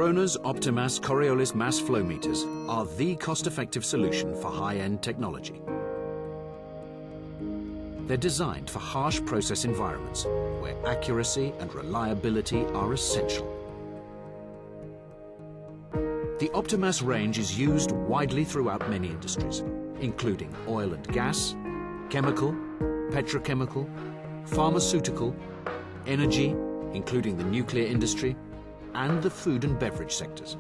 Krona's Optimas Coriolis mass flow meters are the cost-effective solution for high-end technology. They're designed for harsh process environments where accuracy and reliability are essential. The Optimas range is used widely throughout many industries, including oil and gas, chemical, petrochemical, pharmaceutical, energy, including the nuclear industry, and the food and beverage sectors.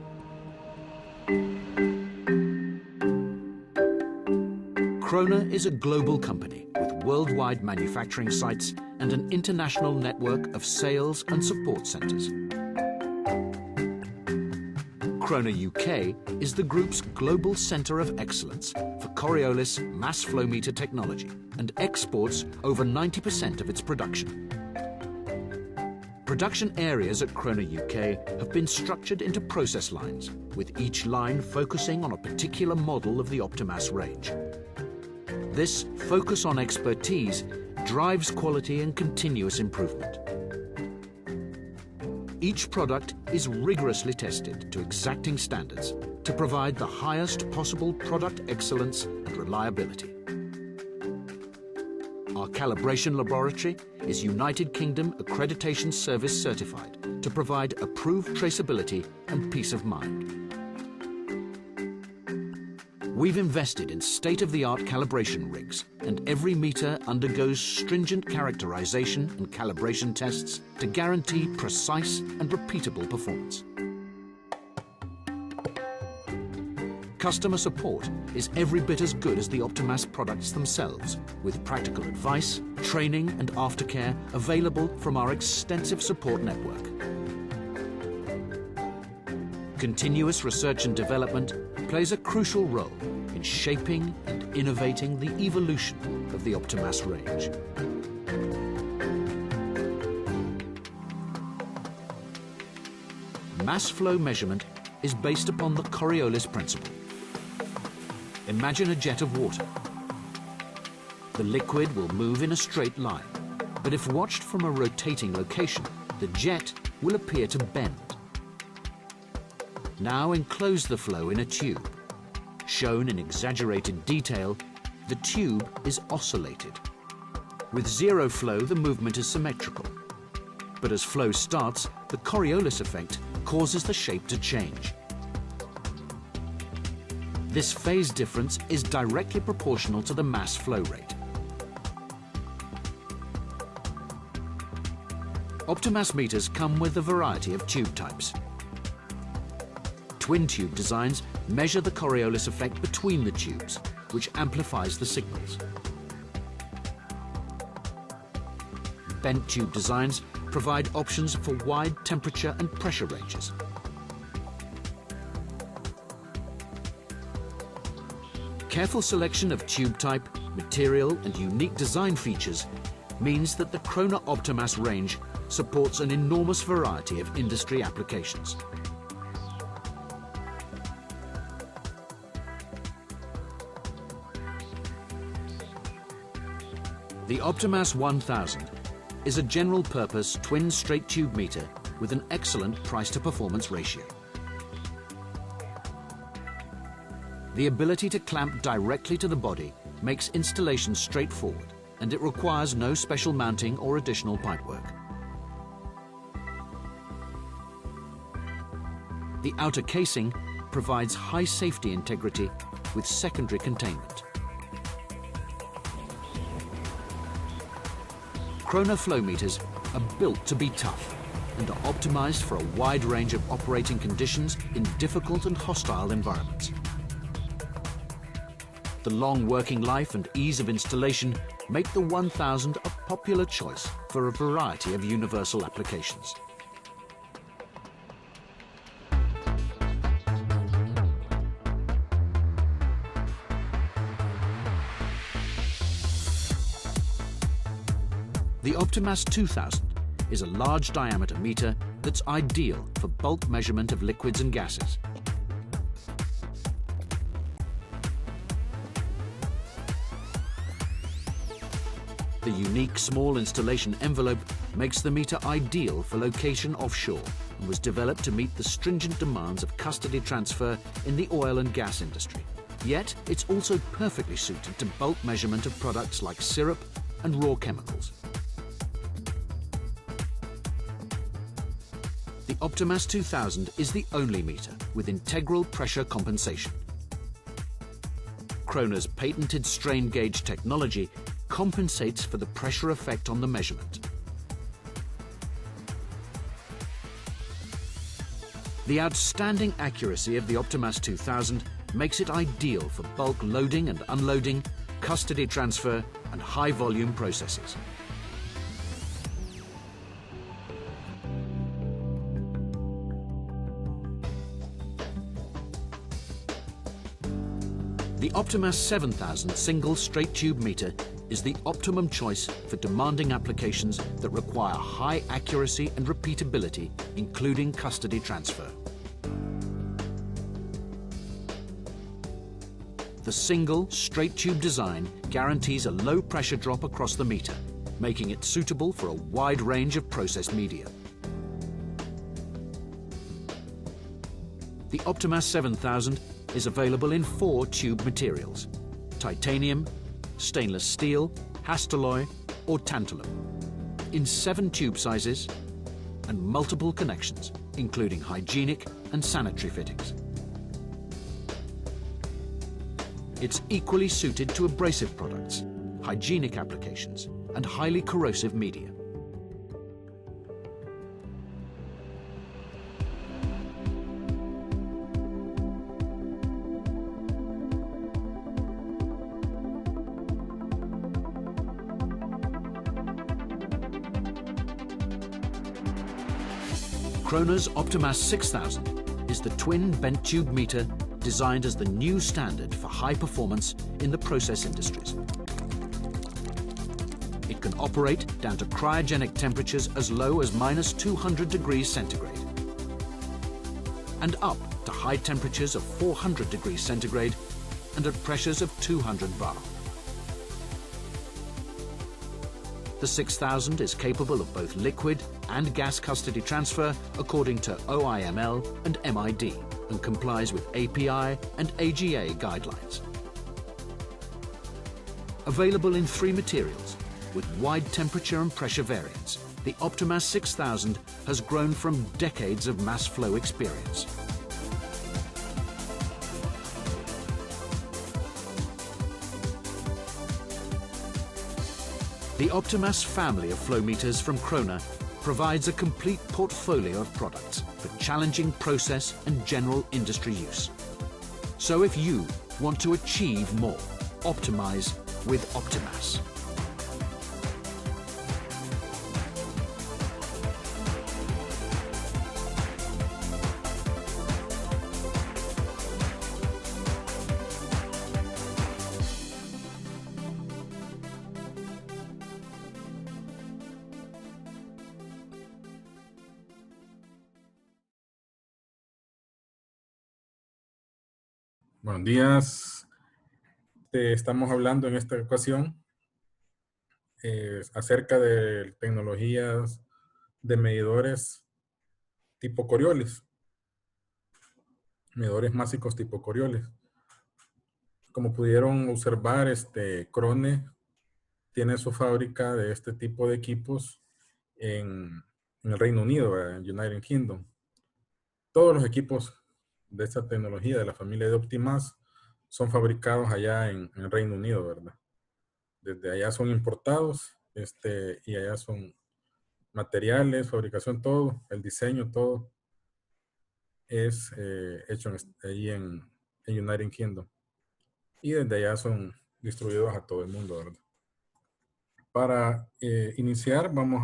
Krona is a global company with worldwide manufacturing sites and an international network of sales and support centres. Krona UK is the group's global centre of excellence for Coriolis mass flow meter technology and exports over 90% of its production. Production areas at Krona UK have been structured into process lines, with each line focusing on a particular model of the Optimas range. This focus on expertise drives quality and continuous improvement. Each product is rigorously tested to exacting standards to provide the highest possible product excellence and reliability. Our calibration laboratory is United Kingdom Accreditation Service certified to provide approved traceability and peace of mind. We've invested in state-of-the-art calibration rigs, and every meter undergoes stringent characterization and calibration tests to guarantee precise and repeatable performance. Customer support is every bit as good as the Optimas products themselves, with practical advice, training and aftercare available from our extensive support network. Continuous research and development plays a crucial role in shaping and innovating the evolution of the Optimas range. Mass flow measurement is based upon the Coriolis principle. Imagine a jet of water. The liquid will move in a straight line, but if watched from a rotating location, the jet will appear to bend. Now enclose the flow in a tube. Shown in exaggerated detail, the tube is oscillated. With zero flow, the movement is symmetrical. But as flow starts, the Coriolis effect causes the shape to change. This phase difference is directly proportional to the mass flow rate. Optimas meters come with a variety of tube types. Twin tube designs measure the Coriolis effect between the tubes, which amplifies the signals. Bent tube designs provide options for wide temperature and pressure ranges. Careful selection of tube type, material and unique design features means that the Krona Optimas range supports an enormous variety of industry applications. The Optimas 1000 is a general-purpose twin straight tube meter with an excellent price-to-performance ratio. The ability to clamp directly to the body makes installation straightforward, and it requires no special mounting or additional pipework. The outer casing provides high safety integrity with secondary containment. Krona flow meters are built to be tough and are optimized for a wide range of operating conditions in difficult and hostile environments. The long working life and ease of installation make the 1000 a popular choice for a variety of universal applications. The Optimas 2000 is a large diameter meter that's ideal for bulk measurement of liquids and gases. The unique small installation envelope makes the meter ideal for location offshore, and was developed to meet the stringent demands of custody transfer in the oil and gas industry. Yet, it's also perfectly suited to bulk measurement of products like syrup and raw chemicals. The Optimas 2000 is the only meter with integral pressure compensation. Kroner's patented strain gauge technology compensates for the pressure effect on the measurement. The outstanding accuracy of the Optimas 2000 makes it ideal for bulk loading and unloading, custody transfer, and high-volume processes. The Optimas 7000 single straight tube meter is the optimum choice for demanding applications that require high accuracy and repeatability, including custody transfer. The single straight tube design guarantees a low pressure drop across the meter, making it suitable for a wide range of process media. The Optimas 7000 is available in 4 tube materials: titanium, stainless steel, Hastelloy, or tantalum, in 7 tube sizes and multiple connections, including hygienic and sanitary fittings. It's equally suited to abrasive products, hygienic applications, and highly corrosive media. Kroner's Optimas 6000 is the twin bent tube meter designed as the new standard for high performance in the process industries. It can operate down to cryogenic temperatures as low as -200 degrees centigrade and up to high temperatures of 400 degrees centigrade and at pressures of 200 bar. The 6000 is capable of both liquid and gas custody transfer according to OIML and MID and complies with API and AGA guidelines. Available in 3 materials with wide temperature and pressure variants, the Optimas 6000 has grown from decades of mass flow experience. The Optimas family of flow meters from Kroner provides a complete portfolio of products for challenging process and general industry use. So if you want to achieve more, optimize with Optimas. Buenos días. Estamos hablando en esta ocasión acerca de tecnologías de medidores tipo Coriolis. Medidores másicos tipo Coriolis. Como pudieron observar, Krone tiene su fábrica de este tipo de equipos en el Reino Unido, en United Kingdom. Todos los equipos de esta tecnología de la familia de Optimas son fabricados allá en el Reino Unido, ¿verdad? Desde allá son importados y allá son materiales, fabricación, todo, el diseño, todo es hecho ahí en United Kingdom. Y desde allá son distribuidos a todo el mundo, ¿verdad? Para iniciar, vamos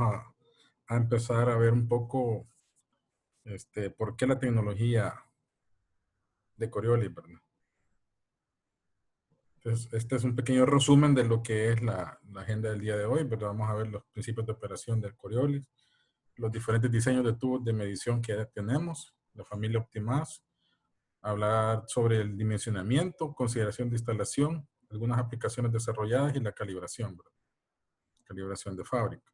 a empezar a ver un poco por qué la tecnología de Coriolis, ¿verdad? Entonces, este es un pequeño resumen de lo que es la agenda del día de hoy, ¿verdad? Vamos a ver los principios de operación del Coriolis, los diferentes diseños de tubos de medición que tenemos, la familia Optimas, hablar sobre el dimensionamiento, consideración de instalación, algunas aplicaciones desarrolladas y la calibración, ¿verdad? Calibración de fábrica.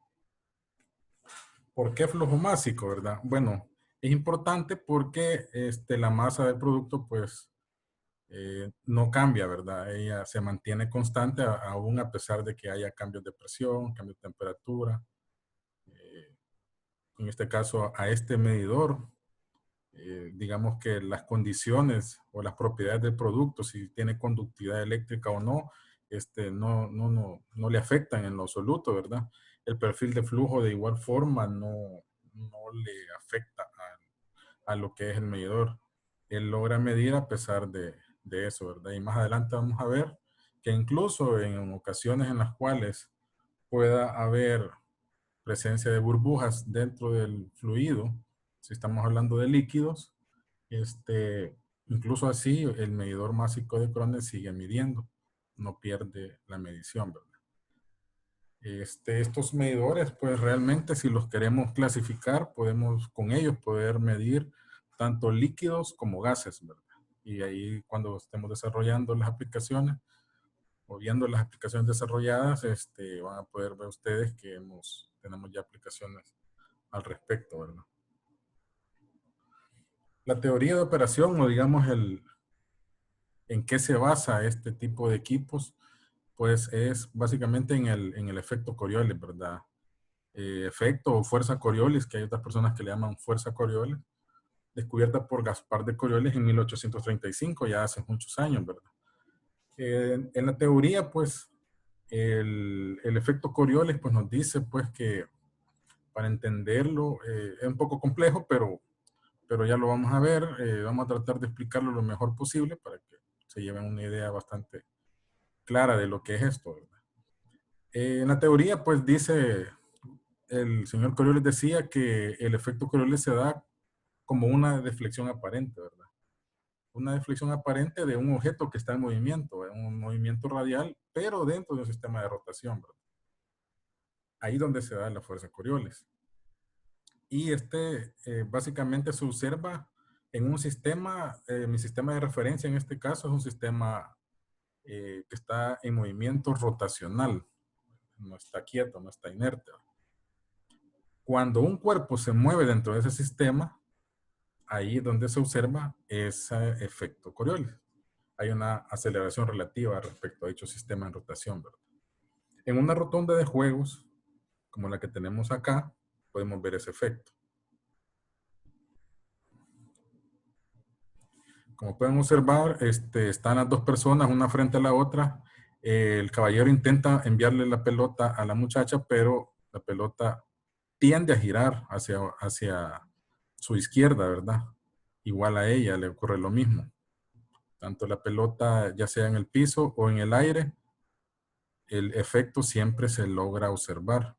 ¿Por qué flujo másico, verdad? Bueno, Es importante porque la masa del producto pues no cambia, ¿verdad? Ella se mantiene constante aún a pesar de que haya cambios de presión, cambios de temperatura. Eh, en este caso, a este medidor, digamos que las condiciones o las propiedades del producto, si tiene conductividad eléctrica o no, no le afectan en lo absoluto, ¿verdad? El perfil de flujo de igual forma no le afecta a lo que es el medidor. Él logra medir a pesar de eso, ¿verdad? Y más adelante vamos a ver que incluso en ocasiones en las cuales pueda haber presencia de burbujas dentro del fluido, si estamos hablando de líquidos, incluso así el medidor másico de Crone sigue midiendo, no pierde la medición, ¿verdad? Estos medidores, pues realmente si los queremos clasificar, podemos con ellos poder medir tanto líquidos como gases, ¿verdad? Y ahí cuando estemos desarrollando las aplicaciones o viendo las aplicaciones desarrolladas, van a poder ver ustedes que tenemos ya aplicaciones al respecto, ¿verdad? La teoría de operación o digamos en qué se basa este tipo de equipos, pues es básicamente en el efecto Coriolis, ¿verdad? Efecto o fuerza Coriolis, que hay otras personas que le llaman fuerza Coriolis, descubierta por Gaspar de Coriolis en 1835, ya hace muchos años, ¿verdad? En la teoría, pues, el efecto Coriolis, pues, nos dice, pues, que para entenderlo es un poco complejo, pero ya lo vamos a ver. Vamos a tratar de explicarlo lo mejor posible para que se lleven una idea bastante clara de lo que es esto, ¿verdad? En la teoría, pues, dice, el señor Coriolis decía que el efecto Coriolis se da como una deflexión aparente, ¿verdad? Una deflexión aparente de un objeto que está en movimiento, un movimiento radial, pero dentro de un sistema de rotación, ¿verdad? Ahí donde se da la fuerza Coriolis. Y básicamente se observa en un sistema, mi sistema de referencia en este caso es un sistema que está en movimiento rotacional, no está quieto, no está inerte. Cuando un cuerpo se mueve dentro de ese sistema, ahí es donde se observa ese efecto Coriolis. Hay una aceleración relativa respecto a dicho sistema en rotación, ¿verdad? En una rotonda de juegos, como la que tenemos acá, podemos ver ese efecto. Como pueden observar, están las dos personas una frente a la otra. El caballero intenta enviarle la pelota a la muchacha, pero la pelota tiende a girar hacia su izquierda, ¿verdad? Igual a ella le ocurre lo mismo. Tanto la pelota, ya sea en el piso o en el aire, el efecto siempre se logra observar.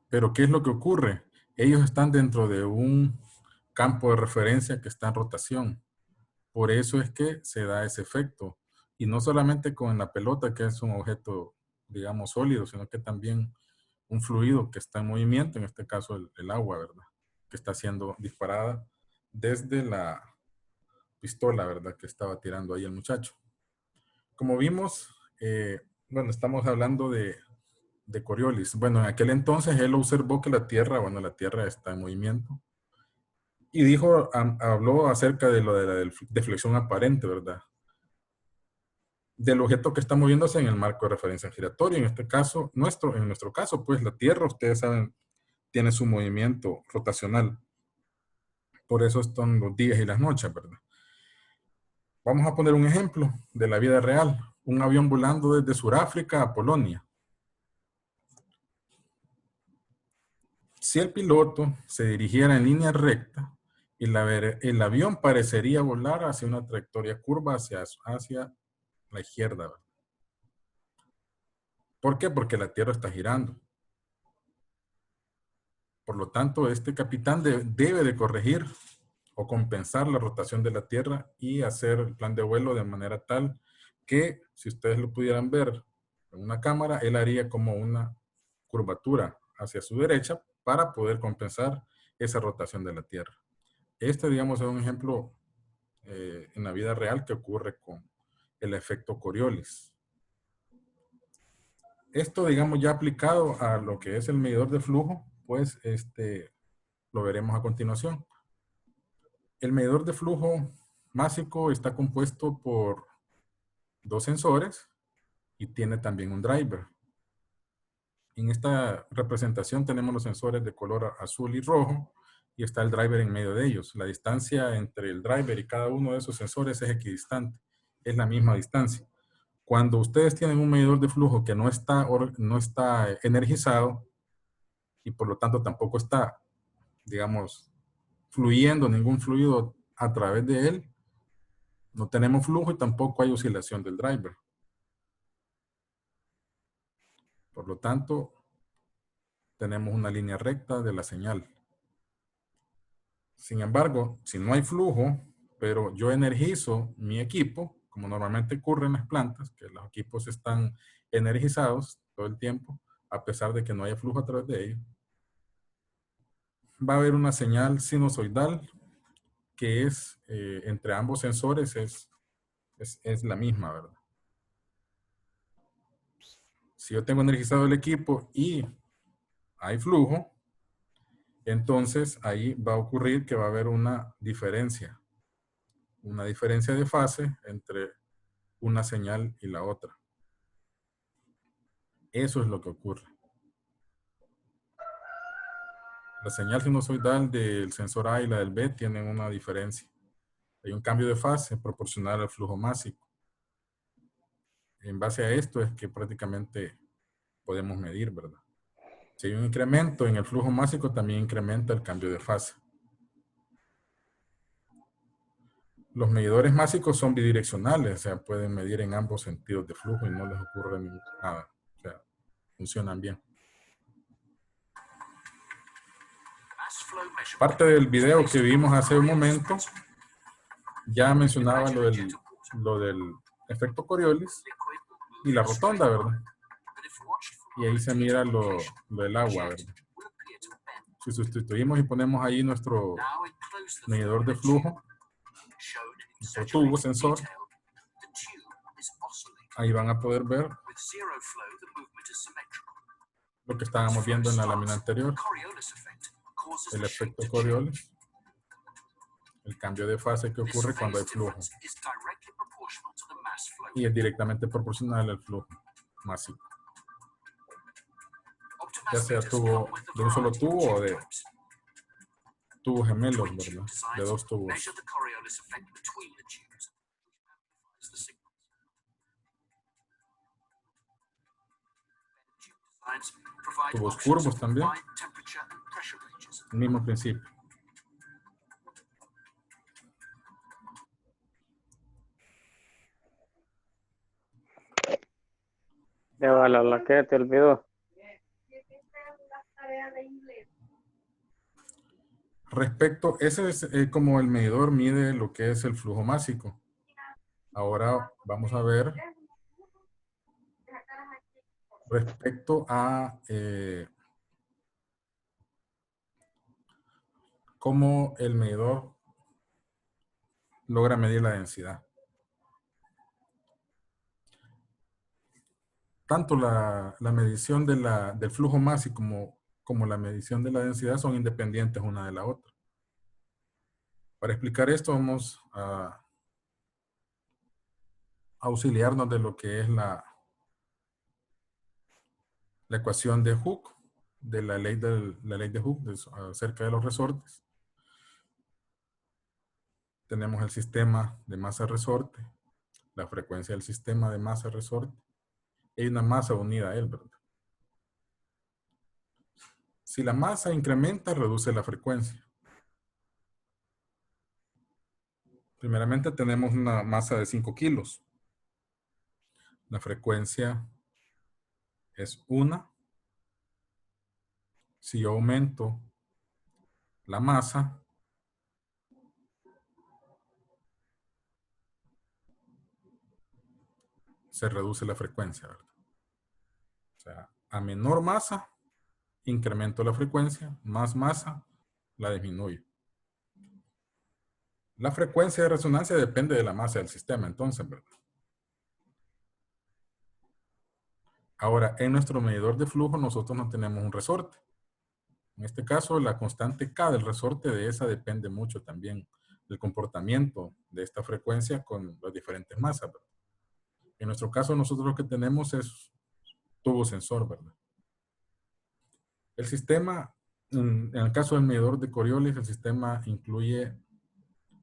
Pero ¿qué es lo que ocurre? Ellos están dentro de un campo de referencia que está en rotación. Por eso es que se da ese efecto. Y no solamente con la pelota, que es un objeto, digamos, sólido, sino que también un fluido que está en movimiento, en este caso el agua, ¿verdad? Que está siendo disparada desde la pistola, ¿verdad? Que estaba tirando ahí el muchacho. Como vimos, bueno, estamos hablando de Coriolis. Bueno, en aquel entonces él observó que la Tierra está en movimiento. Y dijo, habló acerca de lo de la deflexión aparente, ¿verdad? Del objeto que está moviéndose en el marco de referencia giratorio. En este caso, en nuestro caso, pues la Tierra, ustedes saben, tiene su movimiento rotacional. Por eso están los días y las noches, ¿verdad? Vamos a poner un ejemplo de la vida real. Un avión volando desde Sudáfrica a Polonia. Si el piloto se dirigiera en línea recta, el avión parecería volar hacia una trayectoria curva hacia la izquierda, ¿verdad? ¿Por qué? Porque la Tierra está girando. Por lo tanto, este capitán debe de corregir o compensar la rotación de la Tierra y hacer el plan de vuelo de manera tal que, si ustedes lo pudieran ver en una cámara, él haría como una curvatura hacia su derecha para poder compensar esa rotación de la Tierra. Digamos, es un ejemplo en la vida real que ocurre con el efecto Coriolis. Esto, digamos, ya aplicado a lo que es el medidor de flujo, pues lo veremos a continuación. El medidor de flujo másico está compuesto por dos sensores y tiene también un driver. En esta representación tenemos los sensores de color azul y rojo y está el driver en medio de ellos. La distancia entre el driver y cada uno de esos sensores es equidistante, es la misma distancia. Cuando ustedes tienen un medidor de flujo que no está energizado y por lo tanto tampoco está, digamos, fluyendo ningún fluido a través de él, no tenemos flujo y tampoco hay oscilación del driver. Por lo tanto, tenemos una línea recta de la señal. Sin embargo, si no hay flujo, pero yo energizo mi equipo, como normalmente ocurre en las plantas, que los equipos están energizados todo el tiempo, a pesar de que no haya flujo a través de ellos, va a haber una señal sinusoidal que es, entre ambos sensores, es la misma, ¿verdad? Si yo tengo energizado el equipo y hay flujo, entonces ahí va a ocurrir que va a haber una diferencia de fase entre una señal y la otra. Eso es lo que ocurre. La señal sinusoidal del sensor A y la del B tienen una diferencia. Hay un cambio de fase proporcional al flujo másico. En base a esto es que prácticamente podemos medir, ¿verdad? Si hay un incremento en el flujo másico, también incrementa el cambio de fase. Los medidores másicos son bidireccionales, o sea, pueden medir en ambos sentidos de flujo y no les ocurre nada. O sea, funcionan bien. Parte del video que vimos hace un momento ya mencionaba lo del efecto Coriolis y la rotonda, ¿verdad? Y ahí se mira lo del agua, ¿verdad? Si sustituimos y ponemos ahí nuestro medidor de flujo, nuestro tubo sensor, ahí van a poder ver lo que estábamos viendo en la lámina anterior, el efecto Coriolis, el cambio de fase que ocurre cuando hay flujo. Y es directamente proporcional al flujo másico. Ya sea tubo de un solo tubo o de tubos gemelos, ¿verdad? De dos tubos. Tubos curvos también. El mismo principio. Ya va la que te olvidó. Respecto, ese es como el medidor mide lo que es el flujo másico. Ahora vamos a ver respecto a cómo el medidor logra medir la densidad. Tanto la medición del flujo másico como la medición de la densidad son independientes una de la otra. Para explicar esto vamos a auxiliarnos de lo que es la ecuación de Hooke, de la ley de Hooke acerca de los resortes. Tenemos el sistema de masa-resorte, la frecuencia del sistema de masa-resorte. Hay una masa unida a él, ¿verdad? Si la masa incrementa, reduce la frecuencia. Primeramente tenemos una masa de 5 kilos. La frecuencia es 1. Si yo aumento la masa, se reduce la frecuencia, ¿verdad? O sea, a menor masa, incremento la frecuencia, más masa, la disminuyo. La frecuencia de resonancia depende de la masa del sistema, entonces, ¿verdad? Ahora, en nuestro medidor de flujo nosotros no tenemos un resorte. En este caso, la constante K del resorte de esa depende mucho también del comportamiento de esta frecuencia con las diferentes masas, ¿verdad? En nuestro caso, nosotros lo que tenemos es tubo sensor, ¿verdad? El sistema, en el caso del medidor de Coriolis, el sistema incluye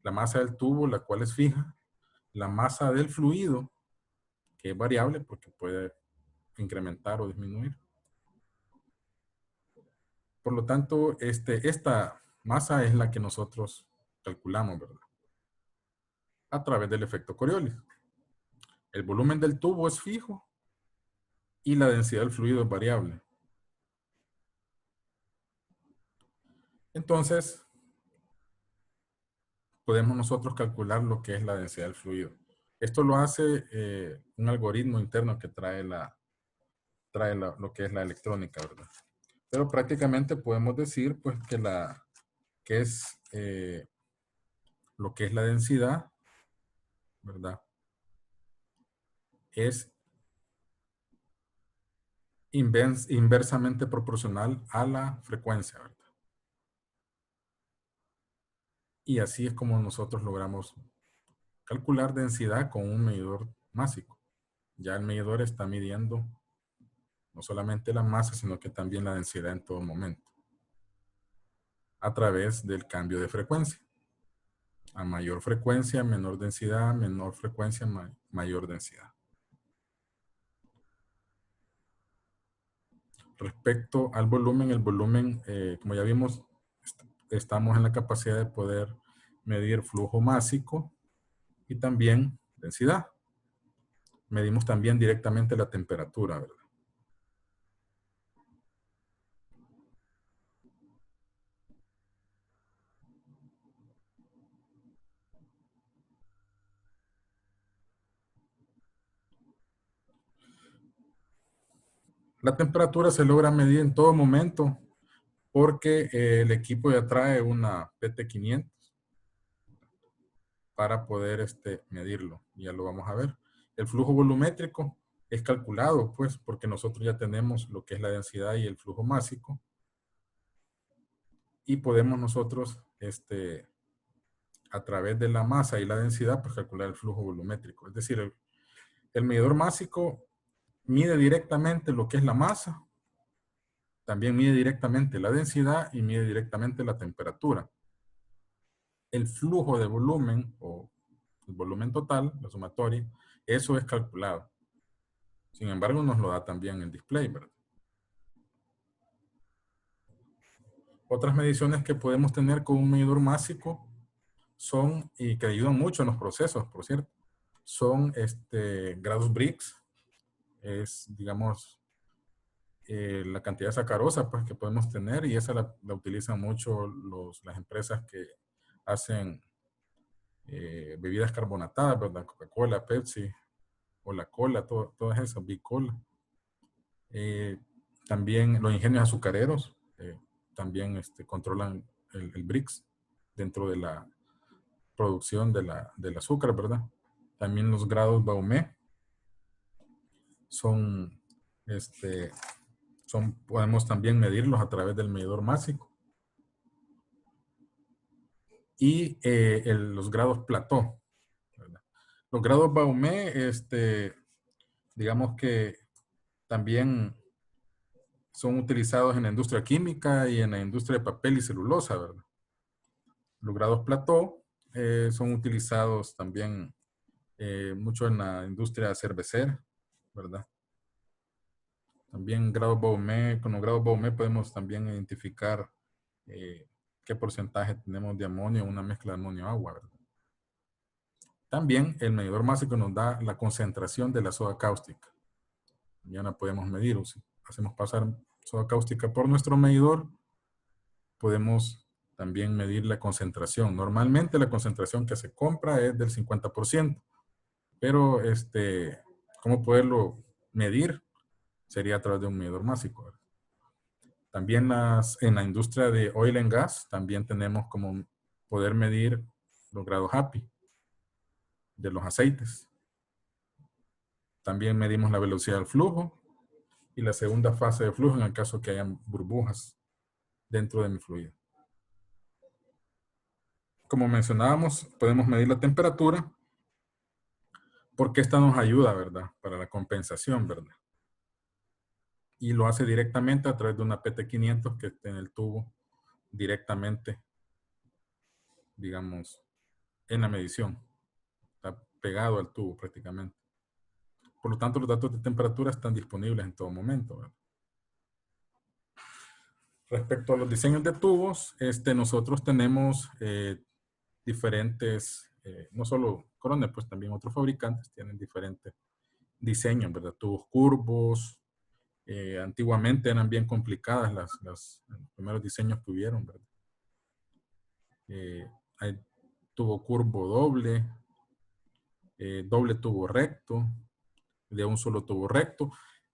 la masa del tubo, la cual es fija, la masa del fluido, que es variable porque puede incrementar o disminuir. Por lo tanto, esta masa es la que nosotros calculamos, ¿verdad? A través del efecto Coriolis. El volumen del tubo es fijo y la densidad del fluido es variable. Entonces, podemos nosotros calcular lo que es la densidad del fluido. Esto lo hace un algoritmo interno que trae lo que es la electrónica, ¿verdad? Pero prácticamente podemos decir pues que es lo que es la densidad, ¿verdad? Es inversamente proporcional a la frecuencia, ¿verdad? Y así es como nosotros logramos calcular densidad con un medidor másico. Ya el medidor está midiendo no solamente la masa, sino que también la densidad en todo momento, a través del cambio de frecuencia. A mayor frecuencia, menor densidad, menor frecuencia, mayor densidad. Respecto al volumen, el volumen, como ya vimos, estamos en la capacidad de poder medir flujo másico y también densidad. Medimos también directamente la temperatura, ¿verdad? La temperatura se logra medir en todo momento porque el equipo ya trae una PT500 para poder medirlo. Ya lo vamos a ver. El flujo volumétrico es calculado, pues, porque nosotros ya tenemos lo que es la densidad y el flujo másico. Y podemos nosotros, a través de la masa y la densidad, pues calcular el flujo volumétrico. Es decir, el medidor másico mide directamente lo que es la masa, también mide directamente la densidad y mide directamente la temperatura. El flujo de volumen o el volumen total, la sumatoria, eso es calculado. Sin embargo, nos lo da también el display, ¿verdad? Otras mediciones que podemos tener con un medidor másico son, y que ayudan mucho en los procesos, por cierto, son grados Brix, es, digamos, la cantidad de sacarosa pues, que podemos tener, y esa la utilizan mucho las empresas que hacen bebidas carbonatadas, ¿verdad? Coca-Cola, Pepsi, o la cola, todas esas, Bicola. También los ingenios azucareros también controlan el Brix dentro de la producción del azúcar, ¿verdad? También los grados Baumé podemos también medirlos a través del medidor másico. Y los grados Plateau, ¿verdad? Los grados Baumé, digamos que también son utilizados en la industria química y en la industria de papel y celulosa, ¿verdad? Los grados Plateau son utilizados también mucho en la industria cervecera, ¿verdad? También grados Baumé, con los grados Baumé podemos también identificar qué porcentaje tenemos de amonio en una mezcla de amonio-agua, ¿verdad? También el medidor másico nos da la concentración de la soda cáustica. Ya la podemos medir, o si hacemos pasar soda cáustica por nuestro medidor, podemos también medir la concentración. Normalmente la concentración que se compra es del 50%, pero ¿cómo poderlo medir? Sería a través de un medidor másico, ¿verdad? También en la industria de oil and gas, también tenemos como poder medir los grados HAPI de los aceites. También medimos la velocidad del flujo y la segunda fase de flujo en el caso que hayan burbujas dentro de mi fluido. Como mencionábamos, podemos medir la temperatura porque esta nos ayuda, ¿verdad? Para la compensación, ¿verdad? Y lo hace directamente a través de una PT500 que esté en el tubo directamente, digamos, en la medición. Está pegado al tubo prácticamente. Por lo tanto, los datos de temperatura están disponibles en todo momento, ¿verdad? Respecto a los diseños de tubos, nosotros tenemos diferentes, no solo Crone, pues también otros fabricantes tienen diferentes diseños, ¿verdad? Tubos curvos. Antiguamente eran bien complicadas los primeros diseños que hubieron, ¿verdad? Hay tubo curvo doble, doble tubo recto, de un solo tubo recto.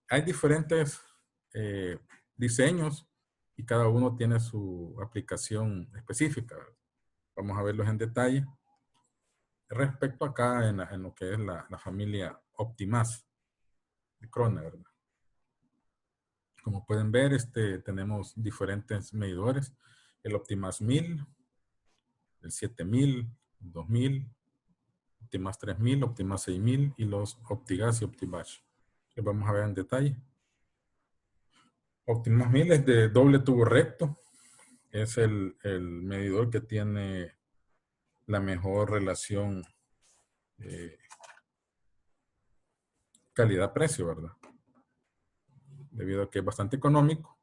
Hay diferentes diseños y cada uno tiene su aplicación específica, ¿verdad? Vamos a verlos en detalle. Respecto acá en lo que es la familia Optimas de Crone, ¿verdad? Como pueden ver, tenemos diferentes medidores. El Optimas 1000, el 7000, 2000, Optimas 3000, Optimas 6000 y los Optigas y Optibatch. Les vamos a ver en detalle. Optimas 1000 es de doble tubo recto. Es el medidor que tiene la mejor relación calidad-precio, ¿verdad? Debido a que es bastante económico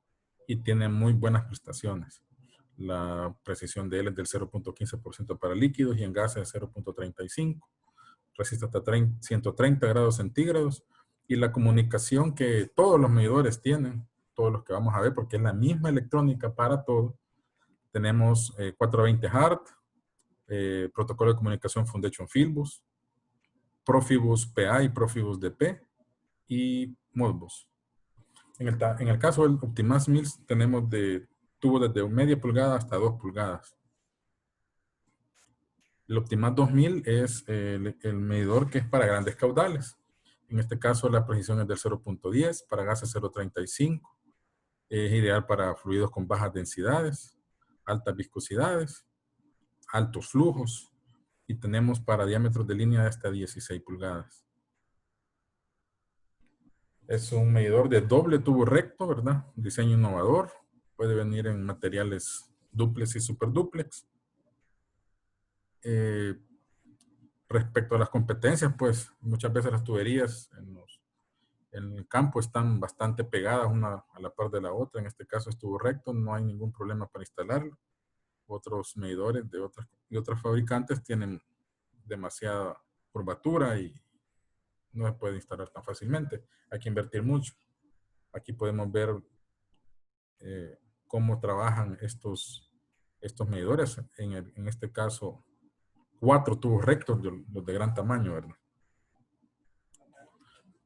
y tiene muy buenas prestaciones. La precisión de él es del 0.15% para líquidos y en gases es 0.35. Resiste hasta 130 grados centígrados. Y la comunicación que todos los medidores tienen, todos los que vamos a ver, porque es la misma electrónica para todo. Tenemos 420 Hz, protocolo de comunicación Foundation Fieldbus, Profibus PA y Profibus DP y Modbus. En el caso del Optimas 1000 tenemos tubo desde media pulgada hasta 2 pulgadas. El Optimas 2000 es el medidor que es para grandes caudales. En este caso la precisión es del 0.10, para gases 0.35. Es ideal para fluidos con bajas densidades, altas viscosidades, altos flujos. Y tenemos para diámetros de línea de hasta 16 pulgadas. Es un medidor de doble tubo recto, ¿verdad? Diseño innovador. Puede venir en materiales duplex y superduplex. Respecto a las competencias, pues muchas veces las tuberías en el campo están bastante pegadas una a la par de la otra. En este caso es tubo recto, no hay ningún problema para instalarlo. Otros medidores de otros fabricantes tienen demasiada curvatura y no se puede instalar tan fácilmente. Hay que invertir mucho. Aquí podemos ver cómo trabajan estos medidores. En este caso, 4 tubos rectos, los de gran tamaño, ¿verdad?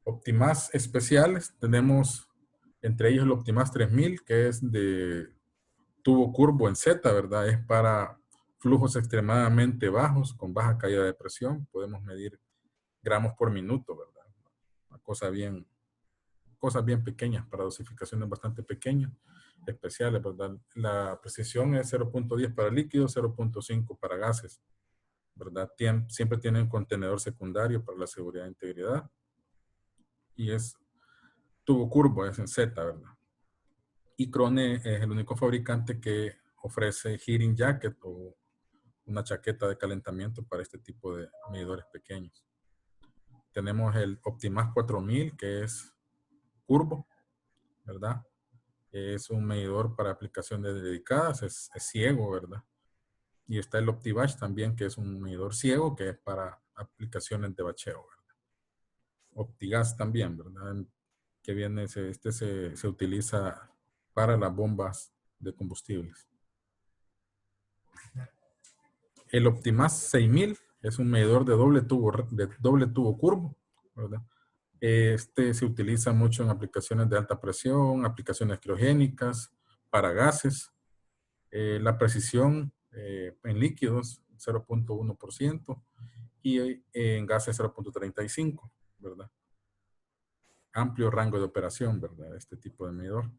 Optimas especiales, tenemos entre ellos el Optimas 3000, que es de tubo curvo en Z, ¿verdad? Es para flujos extremadamente bajos, con baja caída de presión. Podemos medir gramos por minuto, ¿verdad? Una cosa cosas bien pequeñas, para dosificaciones bastante pequeñas, especiales, ¿verdad? La precisión es 0.10 para líquidos, 0.5 para gases, ¿verdad? Siempre tiene un contenedor secundario para la seguridad e integridad. Y es tubo curvo, es en Z, ¿verdad? Y Crone es el único fabricante que ofrece heating jacket o una chaqueta de calentamiento para este tipo de medidores pequeños. Tenemos el Optimas 4000, que es curvo, ¿verdad? Es un medidor para aplicaciones dedicadas, es ciego, ¿verdad? Y está el Optibatch también, que es un medidor ciego, que es para aplicaciones de bacheo, ¿verdad? Optigas también, ¿verdad? Que viene, se utiliza para las bombas de combustibles. El Optimas 6000 es un medidor de doble tubo curvo, ¿verdad? Se utiliza mucho en aplicaciones de alta presión, aplicaciones criogénicas, para gases. La precisión en líquidos 0.1% y en gases 0.35, ¿verdad? amplio rango de operación, ¿verdad? Este tipo de medidor.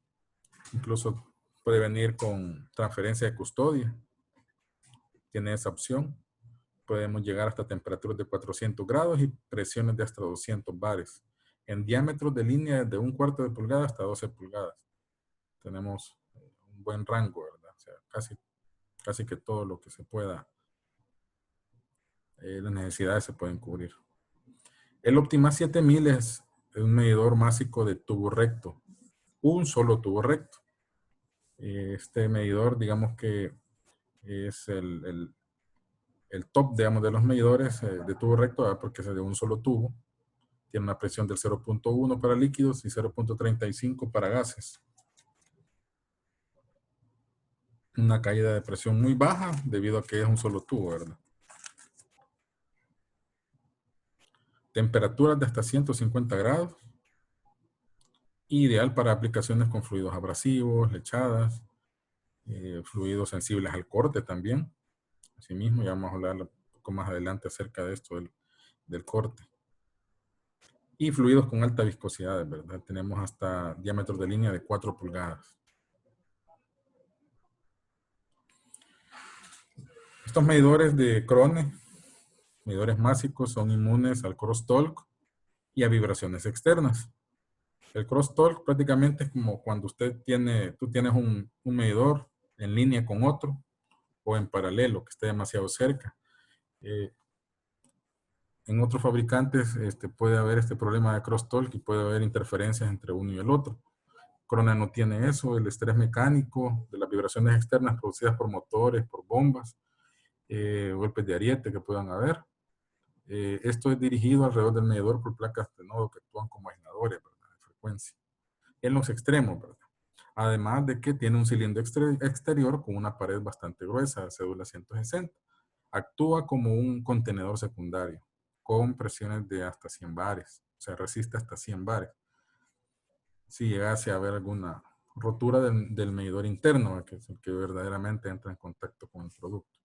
Incluso puede venir con transferencia de custodia. Tiene esa opción. Podemos llegar hasta temperaturas de 400 grados y presiones de hasta 200 bares. En diámetros de línea de 1/4 de pulgada hasta 12 pulgadas. Tenemos un buen rango, ¿verdad? O sea, casi que todo lo que se pueda, las necesidades se pueden cubrir. El Optima 7000 es un medidor másico de tubo recto. Un solo tubo recto. Este medidor, digamos que es el top, digamos, de los medidores de tubo recto, ¿verdad? Porque es de un solo tubo. Tiene una presión del 0.1 para líquidos y 0.35 para gases. Una caída de presión muy baja debido a que es un solo tubo, ¿verdad? Temperaturas de hasta 150 grados. Ideal para aplicaciones con fluidos abrasivos, lechadas, fluidos sensibles al corte también. Asimismo, ya vamos a hablar un poco más adelante acerca de esto del corte. Y fluidos con alta viscosidad, ¿verdad? Tenemos hasta diámetros de línea de 4 pulgadas. Estos medidores de Krone, medidores másicos, son inmunes al crosstalk y a vibraciones externas. El crosstalk prácticamente es como cuando tú tienes un medidor en línea con otro o en paralelo, que esté demasiado cerca. En otros fabricantes puede haber este problema de crosstalk y puede haber interferencias entre uno y el otro. Krone no tiene eso, el estrés mecánico de las vibraciones externas producidas por motores, por bombas, golpes de ariete que puedan haber. Esto es dirigido alrededor del medidor por placas de nodo que actúan como aisladores, ¿verdad? De frecuencia. En los extremos, ¿verdad? Además de que tiene un cilindro exterior con una pared bastante gruesa, cédula 160. Actúa como un contenedor secundario con presiones de hasta 100 bares. O sea, resiste hasta 100 bares. Si llegase a haber alguna rotura del medidor interno, que es el que verdaderamente entra en contacto con el producto.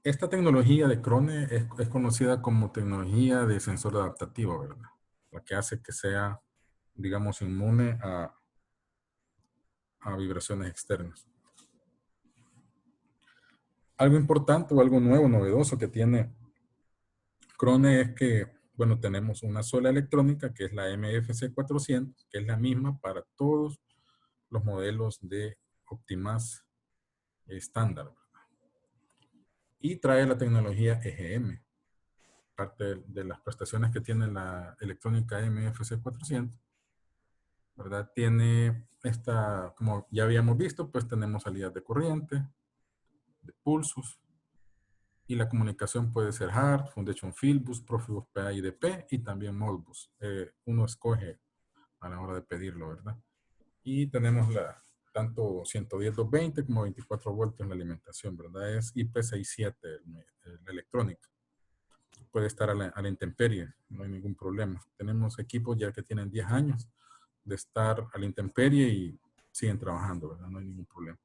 Esta tecnología de Krone es conocida como tecnología de sensor adaptativo, ¿verdad? La que hace que sea, digamos, inmune a vibraciones externas. Algo importante o algo nuevo, novedoso que tiene Krone es que, bueno, tenemos una sola electrónica que es la MFC 400, que es la misma para todos los modelos de Optimas estándar, ¿verdad? Y trae la tecnología EGM. Parte de las prestaciones que tiene la electrónica MFC 400, ¿verdad? Tiene esta, como ya habíamos visto, pues tenemos salidas de corriente, de pulsos, y la comunicación puede ser hard, Foundation Fieldbus, Profibus PA y DP, y también Modbus. Uno escoge a la hora de pedirlo, ¿verdad? Y tenemos tanto 110-220 como 24 voltios en la alimentación, ¿verdad? Es IP67 la electrónica. Puede estar a la intemperie, no hay ningún problema. Tenemos equipos ya que tienen 10 años de estar a la intemperie y siguen trabajando, ¿verdad? No hay ningún problema.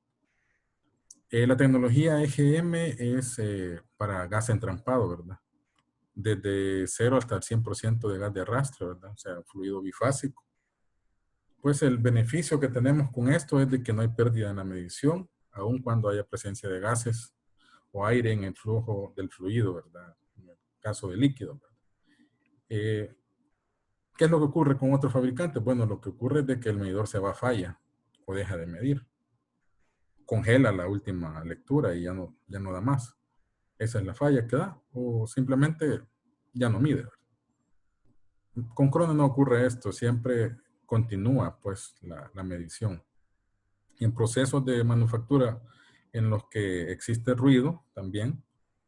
La tecnología EGM es para gas entrampado, ¿verdad? Desde 0 hasta el 100% de gas de arrastre, ¿verdad? O sea, fluido bifásico. Pues el beneficio que tenemos con esto es de que no hay pérdida en la medición, aun cuando haya presencia de gases o aire en el flujo del fluido, ¿verdad? En el caso de líquido, ¿verdad? ¿Qué es lo que ocurre con otros fabricantes? Bueno, lo que ocurre es de que el medidor se va a falla o deja de medir. Congela la última lectura y ya no da más. Esa es la falla que da. O simplemente ya no mide. Con Krone no ocurre esto. Siempre continúa pues la medición. Y en procesos de manufactura en los que existe ruido también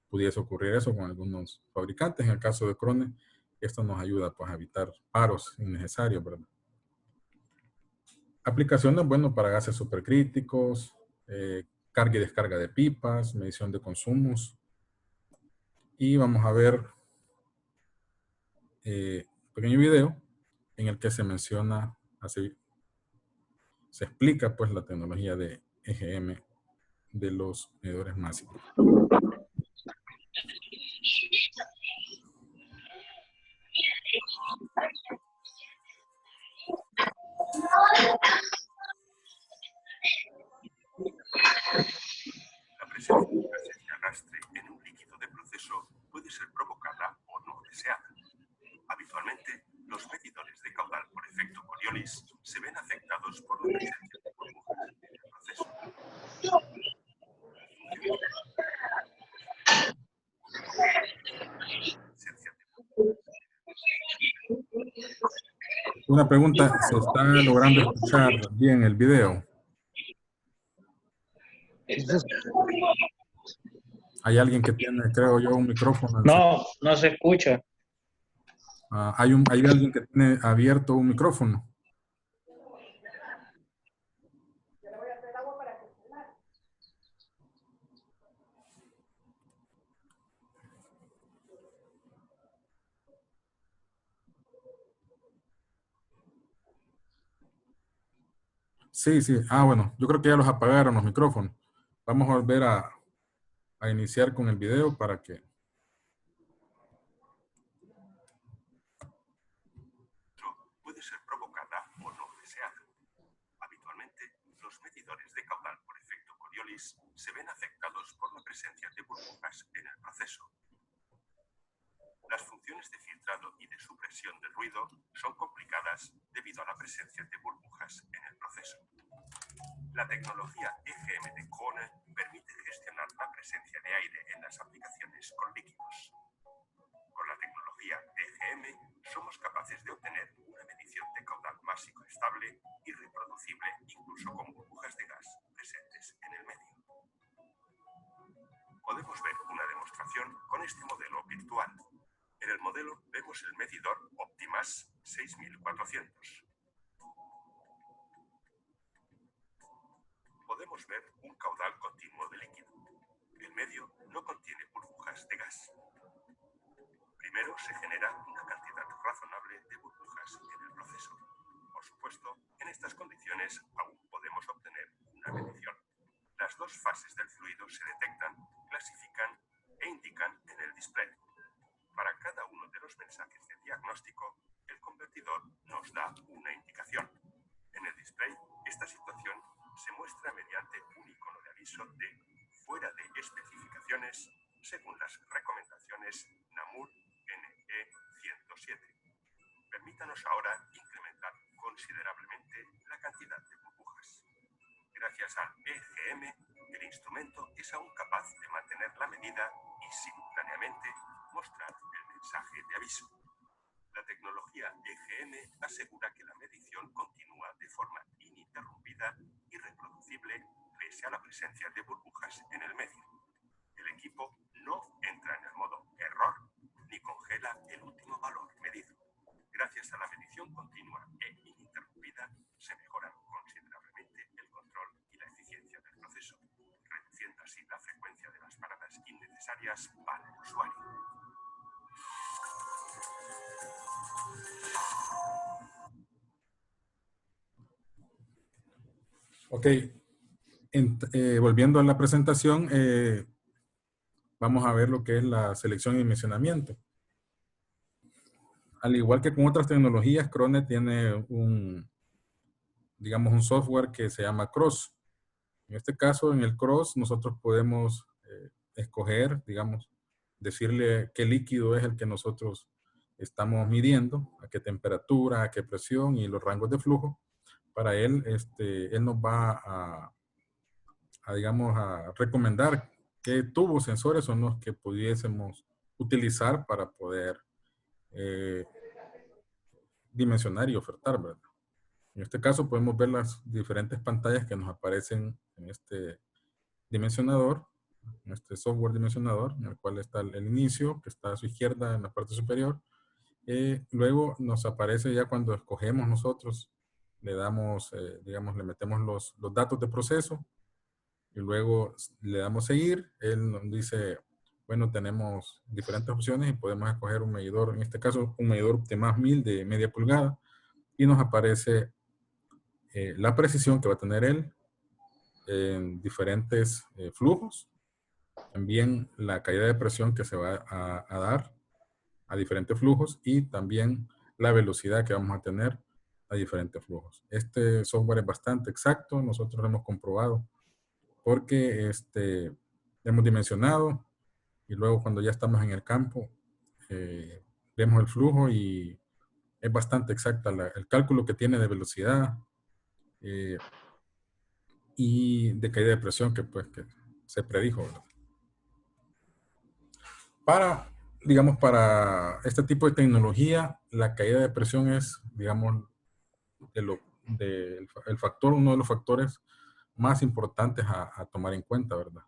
pudiese ocurrir eso con algunos fabricantes. En el caso de Krone, esto nos ayuda pues, a evitar paros innecesarios, ¿verdad? Aplicaciones, bueno, para gases supercríticos, carga y descarga de pipas, medición de consumos. Y vamos a ver un pequeño video en el que se menciona, así, se explica pues la tecnología de EGM de los medidores másicos. La presencia de gases de arrastre en un líquido de proceso puede ser provocada o no deseada. Habitualmente, los medidores de caudal por efecto Coriolis se ven afectados por la presencia de burbujas en el proceso. Una pregunta, ¿se está logrando escuchar bien el video? Hay alguien que tiene, creo yo, un micrófono. No, no se escucha. Hay alguien que tiene abierto un micrófono. Sí, sí. Bueno, yo creo que ya los apagaron los micrófonos. Vamos a volver a iniciar con el video para que... Puede ser provocada o no deseada. Habitualmente, los medidores de caudal por efecto Coriolis se ven afectados por la presencia de burbujas en el proceso. Las funciones de filtrado y de supresión del ruido son complicadas debido a la presencia de burbujas en el proceso. La tecnología EGM de Krone permite gestionar la presencia de aire en las aplicaciones con líquidos. Con la tecnología EGM somos capaces de obtener una medición de caudal másico estable y reproducible incluso con burbujas de gas presentes en el medio. Podemos ver una demostración con este modelo virtual. En el modelo vemos el medidor Optimas 6400. Podemos ver un caudal continuo de líquido. El medio no contiene burbujas de gas. Primero se genera una cantidad razonable de burbujas en el proceso. Por supuesto, en estas condiciones aún podemos obtener una medición. Las dos fases del fluido se detectan, clasifican e indican en el display. Para cada uno de los mensajes de diagnóstico, el convertidor nos da una indicación. En el display, esta situación se muestra mediante un icono de aviso de fuera de especificaciones según las recomendaciones NAMUR NE 107. Permítanos ahora incrementar considerablemente la cantidad de burbujas. Gracias al EGM, el instrumento es aún capaz de mantener la medida y simultáneamente mostrar el mensaje de aviso. La tecnología EGM asegura que la medición continúa de forma ininterrumpida y reproducible pese a la presencia de burbujas en el medio. El equipo no entra en el modo error ni congela el último valor medido. Gracias a la medición continua e ininterrumpida, se mejoran considerablemente el control y la eficiencia del proceso, reduciendo así la frecuencia de las paradas innecesarias para el usuario. Ok, volviendo a la presentación, vamos a ver lo que es la selección y dimensionamiento. Al igual que con otras tecnologías, Krone tiene un software que se llama Cross. En este caso, en el Cross, nosotros podemos escoger, decirle qué líquido es el que nosotros estamos midiendo, a qué temperatura, a qué presión y los rangos de flujo. Para él, él nos va a recomendar qué tubos sensores son los que pudiésemos utilizar para poder dimensionar y ofertar, ¿verdad? En este caso podemos ver las diferentes pantallas que nos aparecen en este dimensionador, en este software dimensionador, en el cual está el inicio, que está a su izquierda en la parte superior. Luego nos aparece ya cuando escogemos nosotros, le damos, le metemos los datos de proceso y luego le damos seguir. Él nos dice, bueno, tenemos diferentes opciones y podemos escoger un medidor, en este caso un medidor Optimas 1000 de media pulgada, y nos aparece la precisión que va a tener él en diferentes flujos, también la caída de presión que se va a dar a diferentes flujos y también la velocidad que vamos a tener a diferentes flujos. Este software es bastante exacto, nosotros lo hemos comprobado porque hemos dimensionado y luego cuando ya estamos en el campo, vemos el flujo y es bastante exacta el cálculo que tiene de velocidad y de caída de presión que se predijo, ¿verdad? Digamos, para este tipo de tecnología, la caída de presión es, digamos, uno de los factores más importantes a tomar en cuenta, ¿verdad?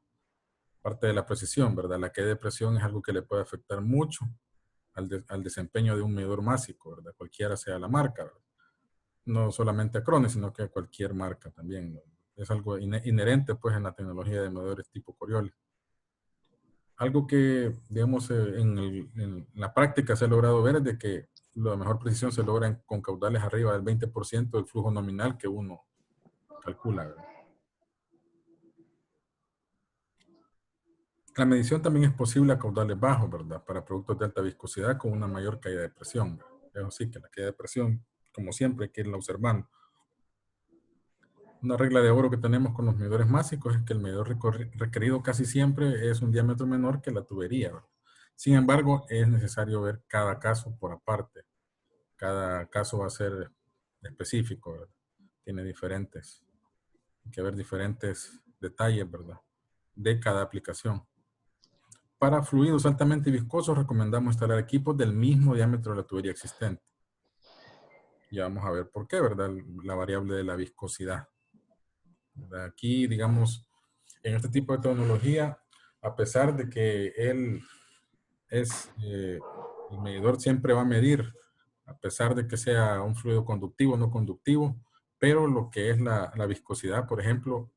Parte de la precisión, ¿verdad? La caída de presión es algo que le puede afectar mucho al desempeño de un medidor másico, ¿verdad? Cualquiera sea la marca, ¿verdad? No solamente a Crone, sino que a cualquier marca también, ¿no? Es algo inherente, pues, en la tecnología de medidores tipo Coriolis. Algo que, digamos, en la práctica se ha logrado ver es de que la mejor precisión se logra con caudales arriba del 20% del flujo nominal que uno calcula, ¿verdad? La medición también es posible a caudales bajos, ¿verdad? Para productos de alta viscosidad con una mayor caída de presión, ¿verdad? Eso sí, que la caída de presión, como siempre, hay que irla observando. Una regla de oro que tenemos con los medidores másicos es que el medidor requerido casi siempre es un diámetro menor que la tubería, ¿verdad? Sin embargo, es necesario ver cada caso por aparte. Cada caso va a ser específico, ¿verdad? Tiene hay que ver diferentes detalles, ¿verdad? De cada aplicación. Para fluidos altamente viscosos recomendamos instalar equipos del mismo diámetro de la tubería existente. Ya vamos a ver por qué, ¿verdad? La variable de la viscosidad. ¿Verdad? Aquí, digamos, en este tipo de tecnología, a pesar de que el medidor siempre va a medir, a pesar de que sea un fluido conductivo o no conductivo, pero lo que es la viscosidad, por ejemplo,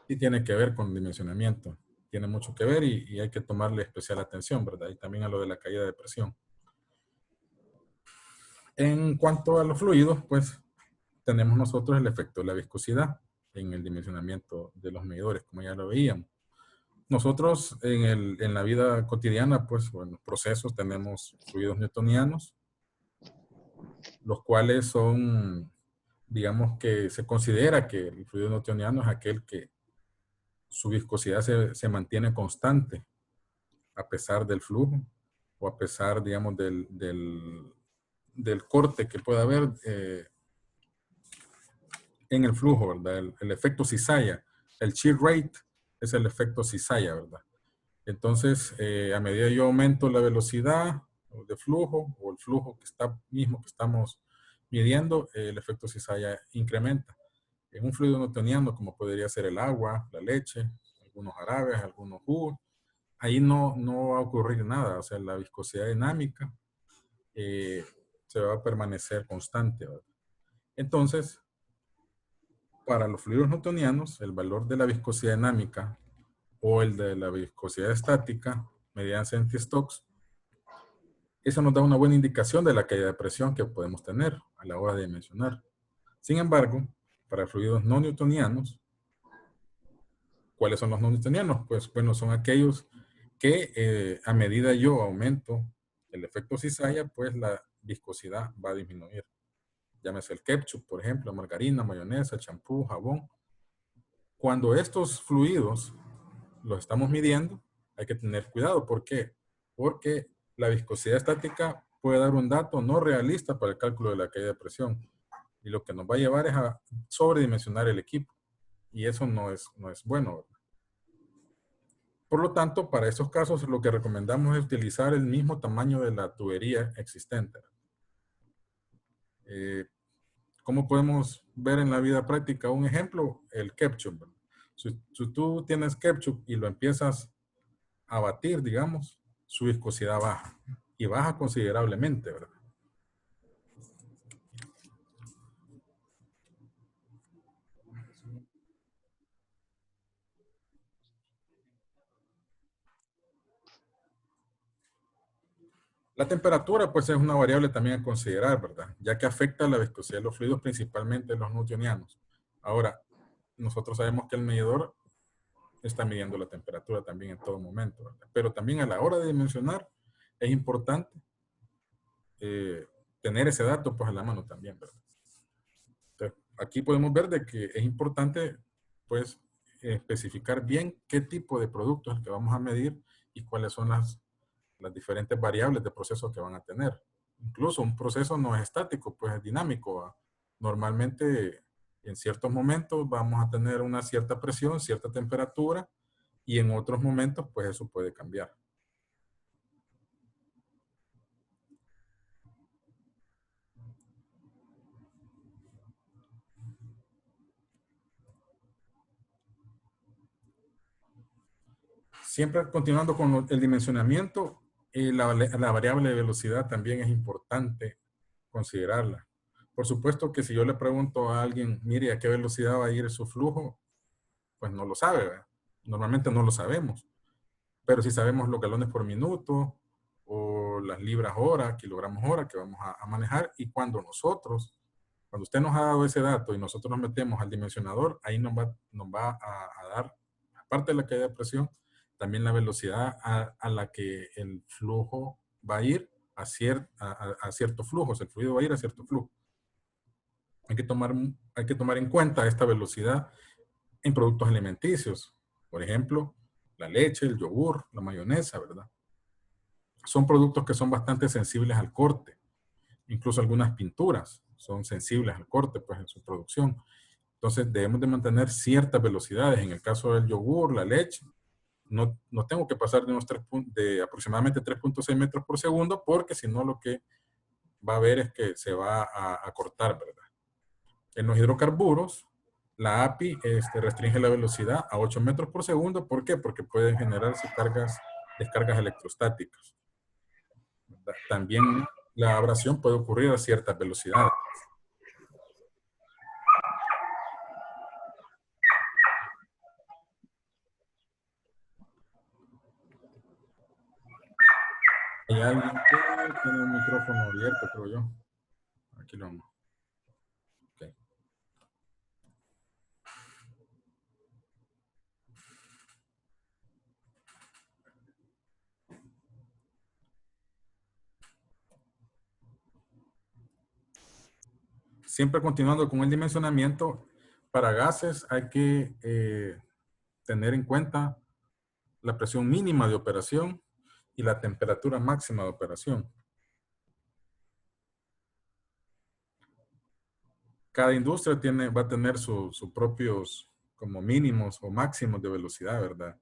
sí tiene que ver con el dimensionamiento. Tiene mucho que ver y hay que tomarle especial atención, ¿verdad? Y también a lo de la caída de presión. En cuanto a los fluidos, pues tenemos nosotros el efecto de la viscosidad en el dimensionamiento de los medidores, como ya lo veíamos. Nosotros en la vida cotidiana, pues, bueno, procesos tenemos fluidos newtonianos, los cuales son, digamos que se considera que el fluido newtoniano es aquel que su viscosidad se mantiene constante a pesar del flujo o a pesar, digamos, del corte que pueda haber en el flujo, ¿verdad? El efecto cizalla, el shear rate es el efecto cizalla, ¿verdad? Entonces, a medida que yo aumento la velocidad de flujo o el flujo que estamos midiendo, el efecto cizalla incrementa. En un fluido newtoniano, como podría ser el agua, la leche, algunos jarabes, algunos jugos, ahí no va a ocurrir nada. O sea, la viscosidad dinámica se va a permanecer constante, ¿verdad? Entonces, para los fluidos newtonianos, el valor de la viscosidad dinámica o el de la viscosidad estática mediante anti-stocks, eso nos da una buena indicación de la caída de presión que podemos tener a la hora de dimensionar. Sin embargo, para fluidos no newtonianos, ¿cuáles son los no newtonianos? Pues bueno, son aquellos que a medida yo aumento el efecto cizalla, pues la viscosidad va a disminuir. Llámese el ketchup, por ejemplo, margarina, mayonesa, champú, jabón. Cuando estos fluidos los estamos midiendo, hay que tener cuidado. ¿Por qué? Porque la viscosidad estática puede dar un dato no realista para el cálculo de la caída de presión. Y lo que nos va a llevar es a sobredimensionar el equipo. Y eso no es bueno, ¿verdad? Por lo tanto, para esos casos, lo que recomendamos es utilizar el mismo tamaño de la tubería existente. ¿Cómo podemos ver en la vida práctica un ejemplo? El ketchup. Si tú tienes ketchup y lo empiezas a batir, digamos, su viscosidad baja. Y baja considerablemente, ¿verdad? La temperatura, pues, es una variable también a considerar, ¿verdad? Ya que afecta la viscosidad de los fluidos, principalmente los newtonianos. Ahora, nosotros sabemos que el medidor está midiendo la temperatura también en todo momento, ¿verdad? Pero también a la hora de dimensionar es importante tener ese dato pues a la mano también, ¿verdad? Entonces, aquí podemos ver de que es importante pues especificar bien qué tipo de producto es el que vamos a medir y cuáles son las diferentes variables de proceso que van a tener. Incluso un proceso no es estático, pues es dinámico, ¿va? Normalmente en ciertos momentos vamos a tener una cierta presión, cierta temperatura, y en otros momentos pues eso puede cambiar. Siempre continuando con el dimensionamiento, la variable de velocidad también es importante considerarla. Por supuesto que si yo le pregunto a alguien, mire, ¿a qué velocidad va a ir su flujo? Pues no lo sabe, ¿verdad? Normalmente no lo sabemos. Pero si sabemos los galones por minuto o las libras hora, kilogramos hora que vamos a manejar, y cuando usted nos ha dado ese dato y nosotros nos metemos al dimensionador, ahí nos va a dar, aparte de la caída de presión, también la velocidad a la que el flujo va a ir a cierto flujo, o sea, el fluido va a ir a cierto flujo. Hay que tomar en cuenta esta velocidad en productos alimenticios. Por ejemplo, la leche, el yogur, la mayonesa, ¿verdad? Son productos que son bastante sensibles al corte. Incluso algunas pinturas son sensibles al corte, pues, en su producción. Entonces, debemos de mantener ciertas velocidades. En el caso del yogur, la leche, no tengo que pasar de aproximadamente 3.6 metros por segundo, porque si no lo que va a haber es que se va a cortar, ¿verdad? En los hidrocarburos, la API restringe la velocidad a 8 metros por segundo. ¿Por qué? Porque pueden generarse descargas electrostáticas, ¿verdad? También la abrasión puede ocurrir a ciertas velocidades. Hay alguien que tiene un micrófono abierto, creo yo. Aquí lo vamos. Okay. Siempre continuando con el dimensionamiento, para gases hay que tener en cuenta la presión mínima de operación y la temperatura máxima de operación. Cada industria va a tener sus propios como mínimos o máximos de velocidad, ¿verdad?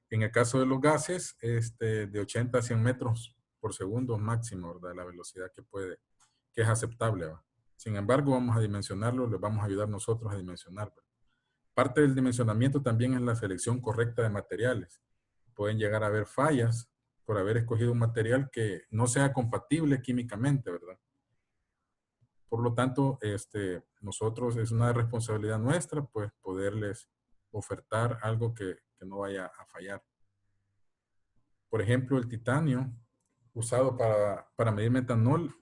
En el caso de los gases, de 80 a 100 metros por segundo máximo, ¿verdad? La velocidad que es aceptable, ¿verdad? Sin embargo, vamos a dimensionarlo, les vamos a ayudar nosotros a dimensionar, ¿verdad? Parte del dimensionamiento también es la selección correcta de materiales. Pueden llegar a haber fallas por haber escogido un material que no sea compatible químicamente, ¿verdad? Por lo tanto, nosotros es una responsabilidad nuestra, pues, poderles ofertar algo que no vaya a fallar. Por ejemplo, el titanio usado para medir metanol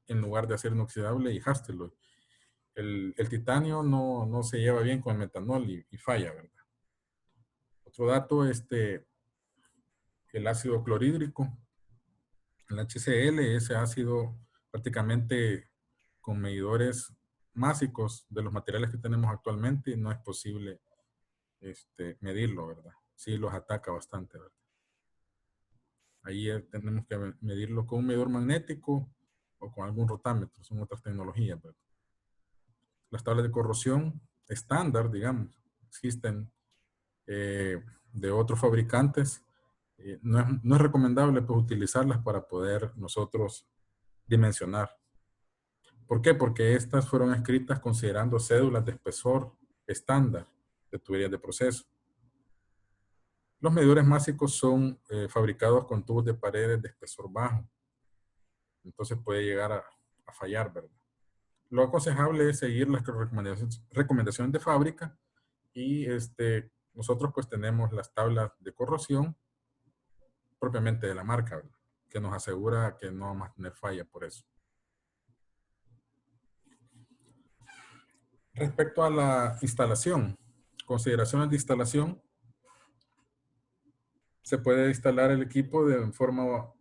en lugar de acero inoxidable y Hastelloy. El titanio no se lleva bien con el metanol y falla, ¿verdad? Otro dato, el ácido clorhídrico, el HCl, ese ácido prácticamente con medidores másicos de los materiales que tenemos actualmente, no es posible medirlo, ¿verdad? Sí los ataca bastante, ¿verdad? Ahí tenemos que medirlo con un medidor magnético o con algún rotámetro, son otras tecnologías, ¿verdad? Las tablas de corrosión estándar, digamos, existen de otros fabricantes. No es recomendable pues, utilizarlas para poder nosotros dimensionar. ¿Por qué? Porque estas fueron escritas considerando cédulas de espesor estándar de tuberías de proceso. Los medidores másicos son fabricados con tubos de paredes de espesor bajo. Entonces puede llegar a fallar, ¿verdad? Lo aconsejable es seguir las recomendaciones de fábrica y nosotros pues tenemos las tablas de corrosión propiamente de la marca, ¿verdad? Que nos asegura que no vamos a tener falla por eso. Respecto a la instalación, consideraciones de instalación, se puede instalar el equipo de forma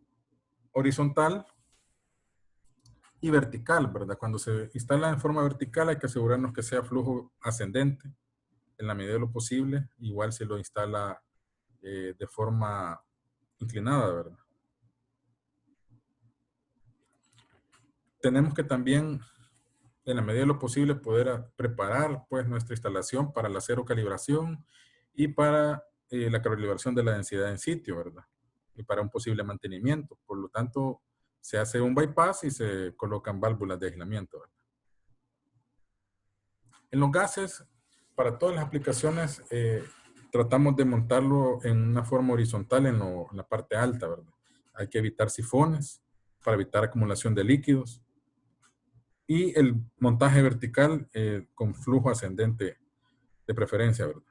horizontal y vertical, ¿verdad? Cuando se instala en forma vertical hay que asegurarnos que sea flujo ascendente en la medida de lo posible, igual si lo instala de forma inclinada, ¿verdad? Tenemos que también, en la medida de lo posible, poder preparar pues nuestra instalación para la cero calibración y para la calibración de la densidad en sitio, ¿verdad? Y para un posible mantenimiento. Por lo tanto, se hace un bypass y se colocan válvulas de aislamiento, ¿verdad? En los gases, para todas las aplicaciones, tratamos de montarlo en una forma horizontal en la parte alta, ¿verdad? Hay que evitar sifones para evitar acumulación de líquidos. Y el montaje vertical con flujo ascendente de preferencia, ¿verdad?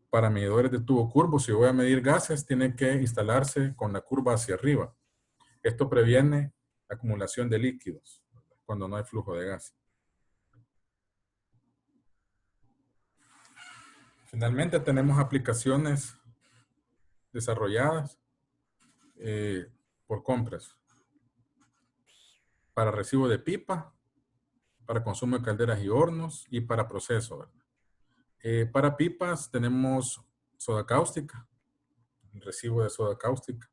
Para medidores de tubo curvo, si voy a medir gases, tiene que instalarse con la curva hacia arriba. Esto previene acumulación de líquidos, ¿verdad? Cuando no hay flujo de gas. Finalmente tenemos aplicaciones desarrolladas por Compress para recibo de pipa, para consumo de calderas y hornos y para proceso, ¿verdad? Para pipas tenemos soda cáustica, el recibo de soda cáustica,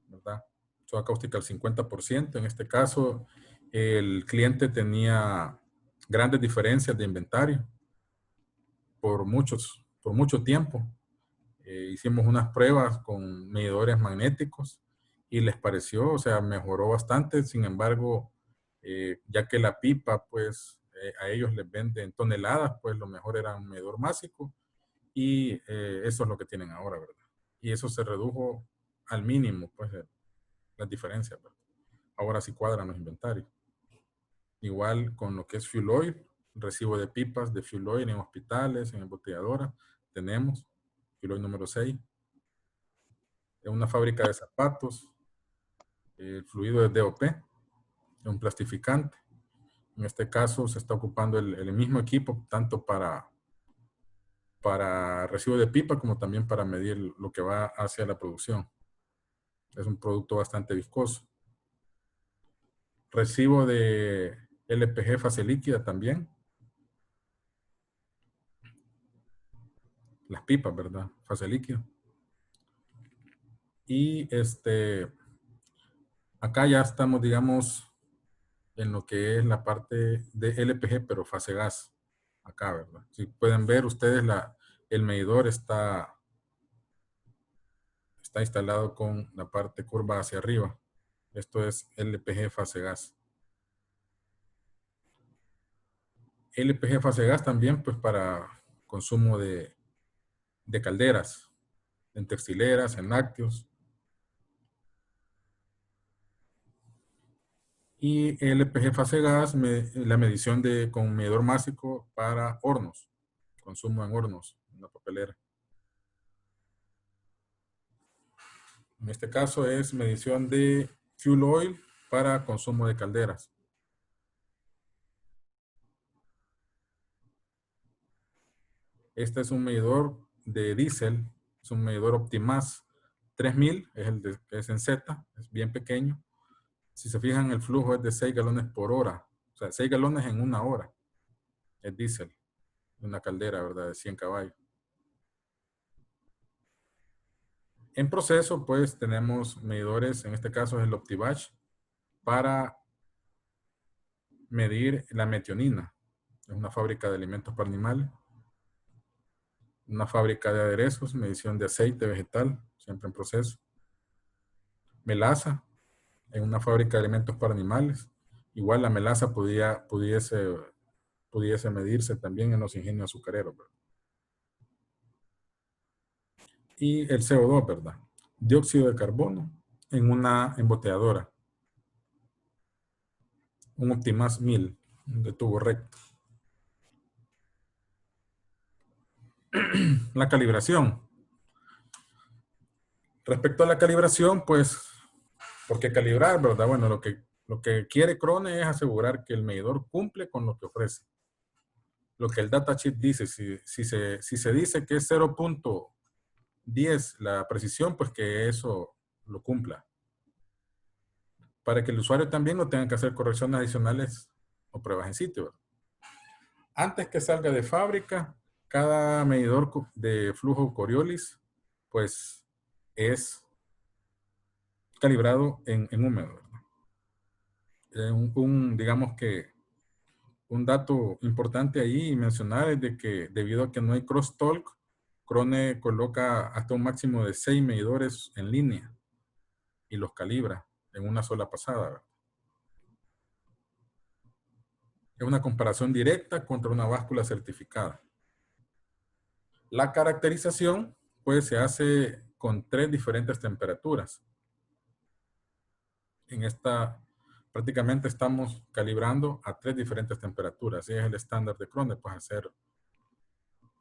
¿verdad? Soda cáustica al 50%. En este caso, el cliente tenía grandes diferencias de inventario por mucho tiempo. Hicimos unas pruebas con medidores magnéticos y les pareció, o sea, mejoró bastante. Sin embargo, ya que la pipa, pues, a ellos les venden toneladas, pues lo mejor era un medidor másico y eso es lo que tienen ahora, ¿verdad? Y eso se redujo al mínimo, pues, las diferencias, ¿verdad? Ahora sí cuadran los inventarios. Igual con lo que es fuel oil, recibo de pipas de fuel oil en hospitales, en embotelladoras, tenemos fuel oil número 6. En una fábrica de zapatos, el fluido es DOP, es un plastificante. En este caso se está ocupando el mismo equipo, tanto para recibo de pipa como también para medir lo que va hacia la producción. Es un producto bastante viscoso. Recibo de LPG fase líquida también. Las pipas, ¿verdad? Fase líquida. Y acá ya estamos, digamos, en lo que es la parte de LPG, pero fase gas. Acá, ¿verdad? Si pueden ver ustedes, el medidor está instalado con la parte curva hacia arriba. Esto es LPG fase gas. LPG fase gas también, pues, para consumo de calderas, en textileras, en lácteos. Y LPG fase gas, la medición con medidor másico para hornos, consumo en hornos, en la papelera. En este caso es medición de fuel oil para consumo de calderas. Este es un medidor de diésel, es un medidor Optimas 3000, es el que es en Z, es bien pequeño. Si se fijan, el flujo es de 6 galones por hora, o sea, 6 galones en una hora. Es diésel, una caldera, ¿verdad? De 100 caballos. En proceso, pues, tenemos medidores, en este caso es el OptiBatch, para medir la metionina. Es una fábrica de alimentos para animales. Una fábrica de aderezos, medición de aceite vegetal, siempre en proceso. Melaza, en una fábrica de alimentos para animales. Igual la melaza pudiese medirse también en los ingenios azucareros, ¿verdad? Y el CO2, ¿verdad? Dióxido de carbono en una embotelladora. Un Optimas 1000 de tubo recto. La calibración. Respecto a la calibración, pues, ¿por qué calibrar, verdad? Bueno, lo que quiere Krone es asegurar que el medidor cumple con lo que ofrece. Lo que el datasheet dice, si se dice que es 0.10 la precisión, pues que eso lo cumpla. para que el usuario también no tenga que hacer correcciones adicionales o pruebas en sitio, ¿verdad? Antes que salga de fábrica, cada medidor de flujo Coriolis, pues, es calibrado en húmedo, ¿verdad? Digamos que un dato importante ahí mencionar es de que debido a que no hay crosstalk, Krone coloca hasta un máximo de 6 medidores en línea y los calibra en una sola pasada, ¿verdad? Es una comparación directa contra una báscula certificada. La caracterización, pues, se hace con 3 diferentes temperaturas. En esta, prácticamente estamos calibrando a 3 diferentes temperaturas. Ese es el estándar de Krone, pues hacer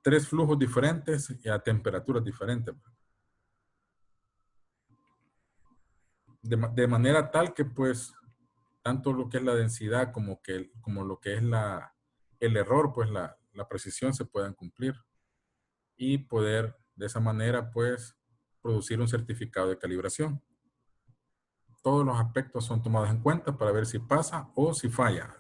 3 flujos diferentes y a temperaturas diferentes. De manera tal que, pues, tanto lo que es la densidad como lo que es el error, pues la precisión se puedan cumplir y poder de esa manera, pues, producir un certificado de calibración. Todos los aspectos son tomados en cuenta para ver si pasa o si falla.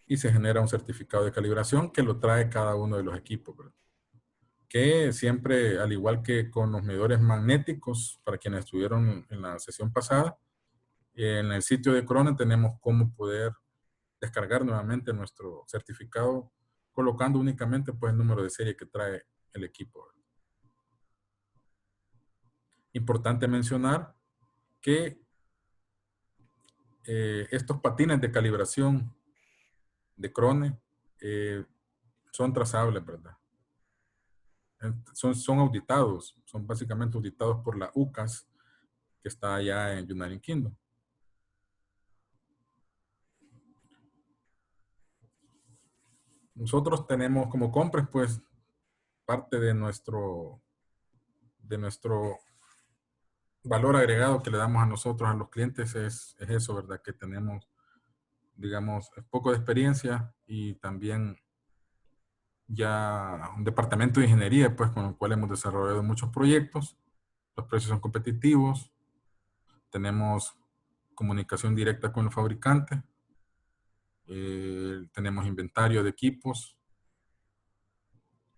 Y se genera un certificado de calibración que lo trae cada uno de los equipos, ¿verdad? Que siempre, al igual que con los medidores magnéticos, para quienes estuvieron en la sesión pasada, en el sitio de Krone tenemos cómo poder descargar nuevamente nuestro certificado colocando únicamente, pues, el número de serie que trae el equipo. Importante mencionar que estos patines de calibración de Krone son trazables, ¿verdad? Son auditados, son básicamente auditados por la UCAS que está allá en United Kingdom. Nosotros tenemos como Compres, pues, parte de nuestro valor agregado que le damos a nosotros, a los clientes, es eso, ¿verdad? Que tenemos, digamos, poco de experiencia y también ya un departamento de ingeniería, pues, con el cual hemos desarrollado muchos proyectos. Los precios son competitivos. Tenemos comunicación directa con el fabricante. Tenemos inventario de equipos.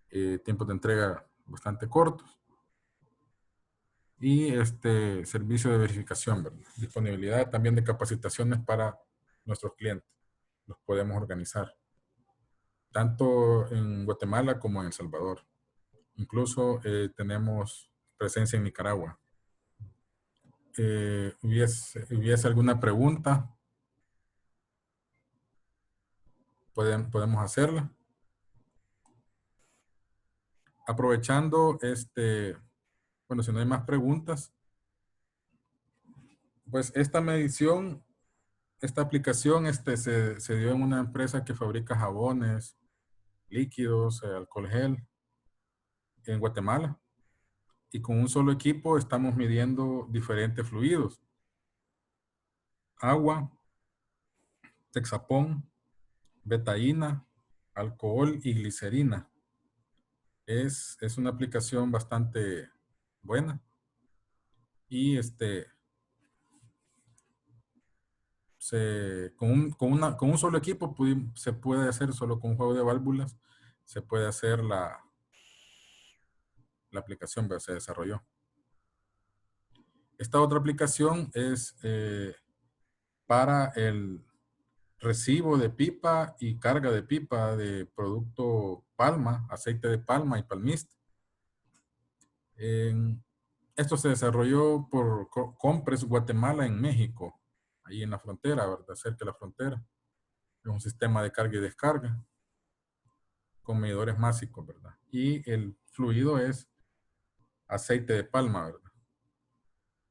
Tiempos de entrega bastante cortos. Y servicio de verificación, ¿verdad? Disponibilidad también de capacitaciones para nuestros clientes. Los podemos organizar. Tanto en Guatemala como en El Salvador. Incluso tenemos presencia en Nicaragua. ¿Hubiese alguna pregunta? Podemos hacerla. Aprovechando, bueno, si no hay más preguntas, pues esta medición, esta aplicación se dio en una empresa que fabrica jabones, líquidos, alcohol gel en Guatemala. Y con un solo equipo estamos midiendo diferentes fluidos. Agua, texapón, betaína, alcohol y glicerina. Es una aplicación bastante buena. Y con un solo equipo se puede hacer, solo con un juego de válvulas, se puede hacer la aplicación, pero se desarrolló. Esta otra aplicación es para el recibo de pipa y carga de pipa de producto palma, aceite de palma y palmiste. Esto se desarrolló por Compres Guatemala en México, ahí en la frontera, ¿verdad? Cerca de la frontera. Es un sistema de carga y descarga con medidores másicos, ¿verdad? Y el fluido es aceite de palma, ¿verdad?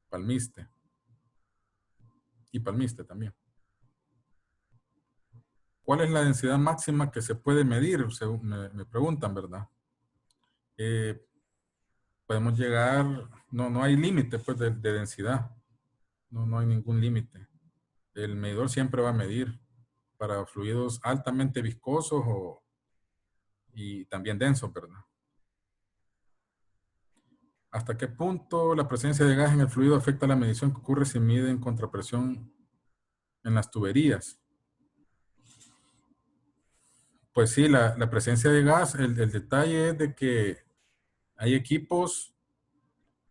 Palmiste. Y palmiste también. ¿Cuál es la densidad máxima que se puede medir? Me preguntan, ¿verdad? Podemos llegar, no hay límite, pues, de densidad. No hay ningún límite. El medidor siempre va a medir para fluidos altamente viscosos y también densos, ¿verdad? ¿Hasta qué punto la presencia de gas en el fluido afecta la medición que ocurre si mide en contrapresión en las tuberías? Pues sí, la presencia de gas, el detalle es de que hay equipos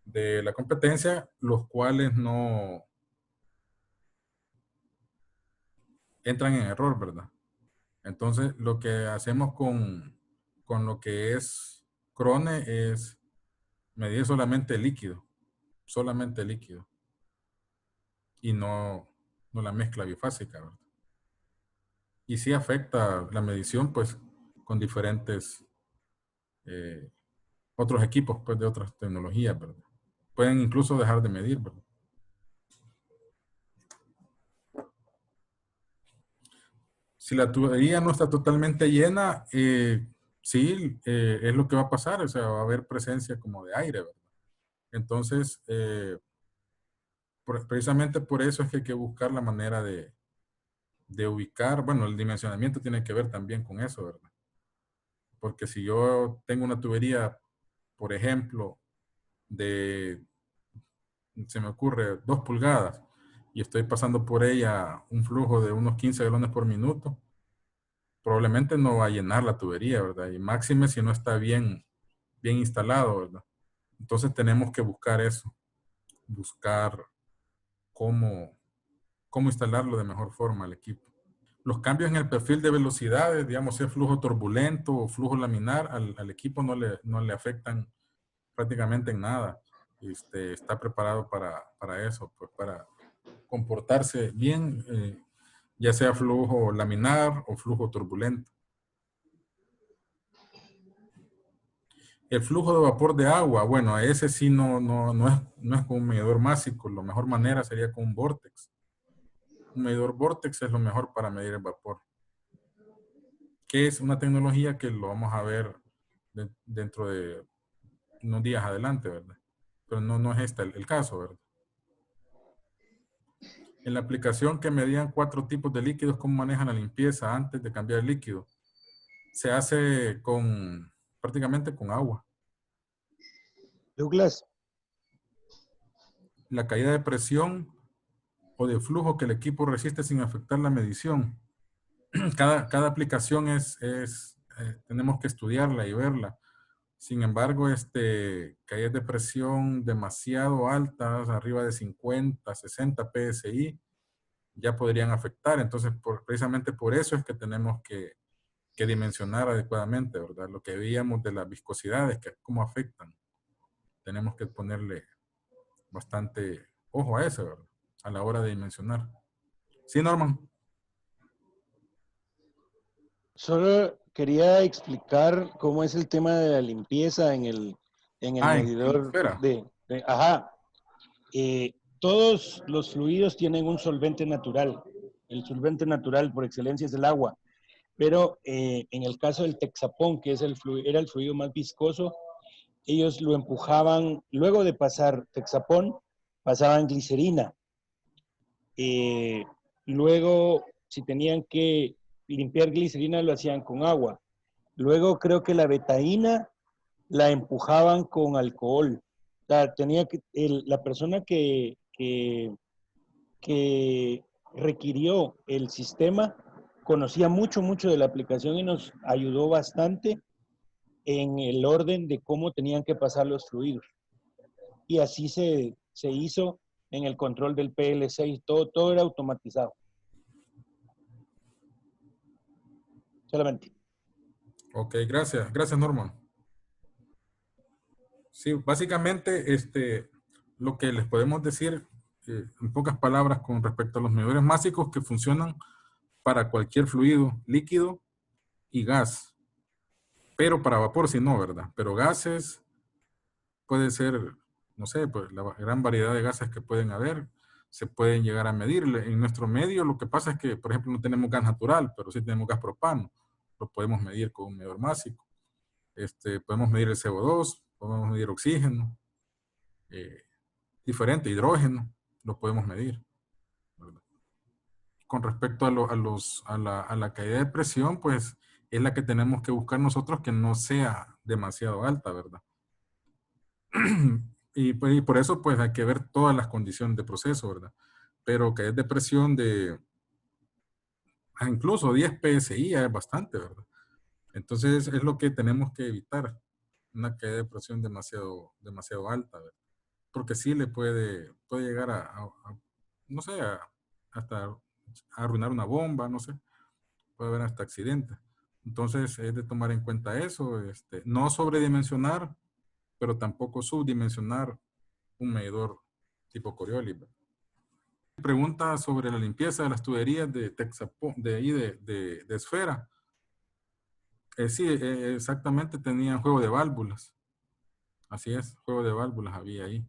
de la competencia los cuales no entran en error, ¿verdad? Entonces, lo que hacemos con lo que es Crone es medir solamente el líquido, y no la mezcla bifásica, ¿verdad? Y sí afecta la medición, pues, con diferentes otros equipos, pues, de otras tecnologías, ¿verdad? Pueden incluso dejar de medir, ¿verdad? Si la tubería no está totalmente llena, sí, es lo que va a pasar, o sea, va a haber presencia como de aire, ¿verdad? Entonces, precisamente por eso es que hay que buscar la manera de ubicar, bueno, el dimensionamiento tiene que ver también con eso, ¿verdad? Porque si yo tengo una tubería, por ejemplo, se me ocurre 2 pulgadas y estoy pasando por ella un flujo de unos 15 galones por minuto, probablemente no va a llenar la tubería, ¿verdad? Y máxime si no está bien instalado, ¿verdad? Entonces tenemos que buscar eso, buscar cómo instalarlo de mejor forma al equipo. Los cambios en el perfil de velocidades, digamos, si es flujo turbulento o flujo laminar, al equipo no le afectan prácticamente en nada. Está preparado para eso, pues para comportarse bien, ya sea flujo laminar o flujo turbulento. El flujo de vapor de agua, bueno, a ese sí no es con un medidor másico. La mejor manera sería con un vórtex. Un medidor vórtex es lo mejor para medir el vapor, que es una tecnología que lo vamos a ver dentro de unos días adelante, ¿verdad? Pero no es este el caso, ¿verdad? En la aplicación que medían 4 tipos de líquidos, ¿cómo manejan la limpieza antes de cambiar el líquido? Se hace prácticamente con agua. Douglas, La caída de presión o de flujo que el equipo resiste sin afectar la medición. Cada aplicación tenemos que estudiarla y verla. Sin embargo, caídas de presión demasiado altas, arriba de 50, 60 PSI, ya podrían afectar. Entonces, precisamente por eso es que tenemos que dimensionar adecuadamente, ¿verdad? Lo que veíamos de las viscosidades, cómo afectan. Tenemos que ponerle bastante ojo a eso, ¿verdad? A la hora de dimensionar. Sí, Norman. solo quería explicar cómo es el tema de la limpieza en el medidor en la esfera. Ajá. Todos los fluidos tienen un solvente natural. El solvente natural por excelencia es el agua. Pero en el caso del Texapón, que era el fluido más viscoso, ellos lo empujaban, luego de pasar Texapón, pasaban glicerina. Luego, si tenían que limpiar glicerina, lo hacían con agua. Luego creo que la betaína la empujaban con alcohol. O sea, la persona que requirió el sistema conocía mucho de la aplicación y nos ayudó bastante en el orden de cómo tenían que pasar los fluidos. Y así se hizo en el control del PL6, todo era automatizado. Solamente. Ok, gracias. Gracias, Norman. Sí, básicamente, lo que les podemos decir en pocas palabras con respecto a los medidores másicos que funcionan para cualquier fluido, líquido y gas. Pero para vapor sí no, ¿verdad? Pero gases puede ser, no sé, pues la gran variedad de gases que pueden haber, se pueden llegar a medir. En nuestro medio lo que pasa es que, por ejemplo, no tenemos gas natural, pero sí tenemos gas propano. Lo podemos medir con un medidor másico. Podemos medir el CO2, podemos medir oxígeno, diferente, hidrógeno, lo podemos medir, ¿verdad? Con respecto a la caída de presión, pues es la que tenemos que buscar nosotros que no sea demasiado alta, ¿verdad? y por eso pues hay que ver todas las condiciones de proceso, ¿verdad? Pero que es de presión de incluso 10 PSI ya es bastante, ¿verdad? Entonces es lo que tenemos que evitar, una caída de presión demasiado alta, ¿verdad? Porque sí le puede llegar no sé, hasta a arruinar una bomba, no sé, puede haber hasta accidentes. Entonces es de tomar en cuenta eso, no sobredimensionar, pero tampoco subdimensionar un medidor tipo Coriolis. Pregunta sobre la limpieza de las tuberías de Texapo, de ahí de Esfera. Sí, exactamente, tenían juego de válvulas. Así es, juego de válvulas había ahí.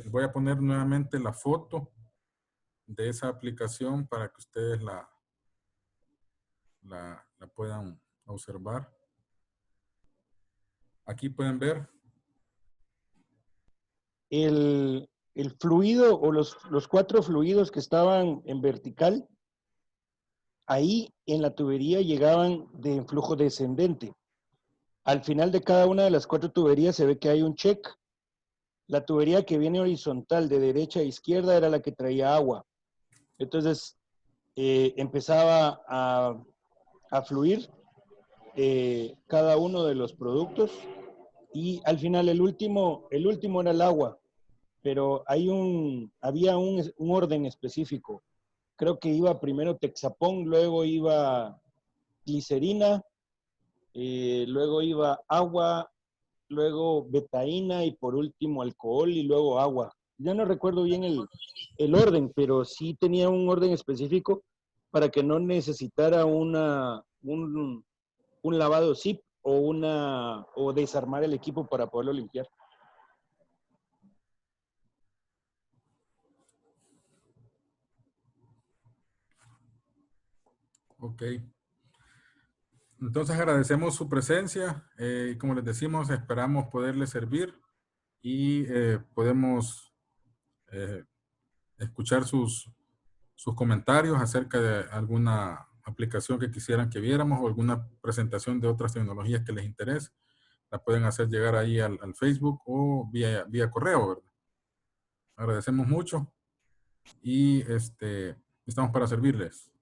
Voy a poner nuevamente la foto de esa aplicación para que ustedes la puedan observar. Aquí pueden ver. El fluido o los 4 fluidos que estaban en vertical, ahí en la tubería llegaban de flujo descendente. Al final de cada una de las 4 tuberías se ve que hay un check. La tubería que viene horizontal de derecha a izquierda era la que traía agua. Entonces empezaba a fluir cada uno de los productos y al final el último era el agua, pero había un orden específico. Creo que iba primero Texapón, luego iba glicerina, luego iba agua, luego betaína y por último alcohol y luego agua. Ya no recuerdo bien el orden, pero sí tenía un orden específico para que no necesitara un lavado zip o desarmar el equipo para poderlo limpiar. Ok. Entonces agradecemos su presencia. Como les decimos, esperamos poderles servir y podemos escuchar sus comentarios acerca de alguna aplicación que quisieran que viéramos o alguna presentación de otras tecnologías que les interese. La pueden hacer llegar ahí al Facebook o vía correo, ¿verdad? Agradecemos mucho y estamos para servirles.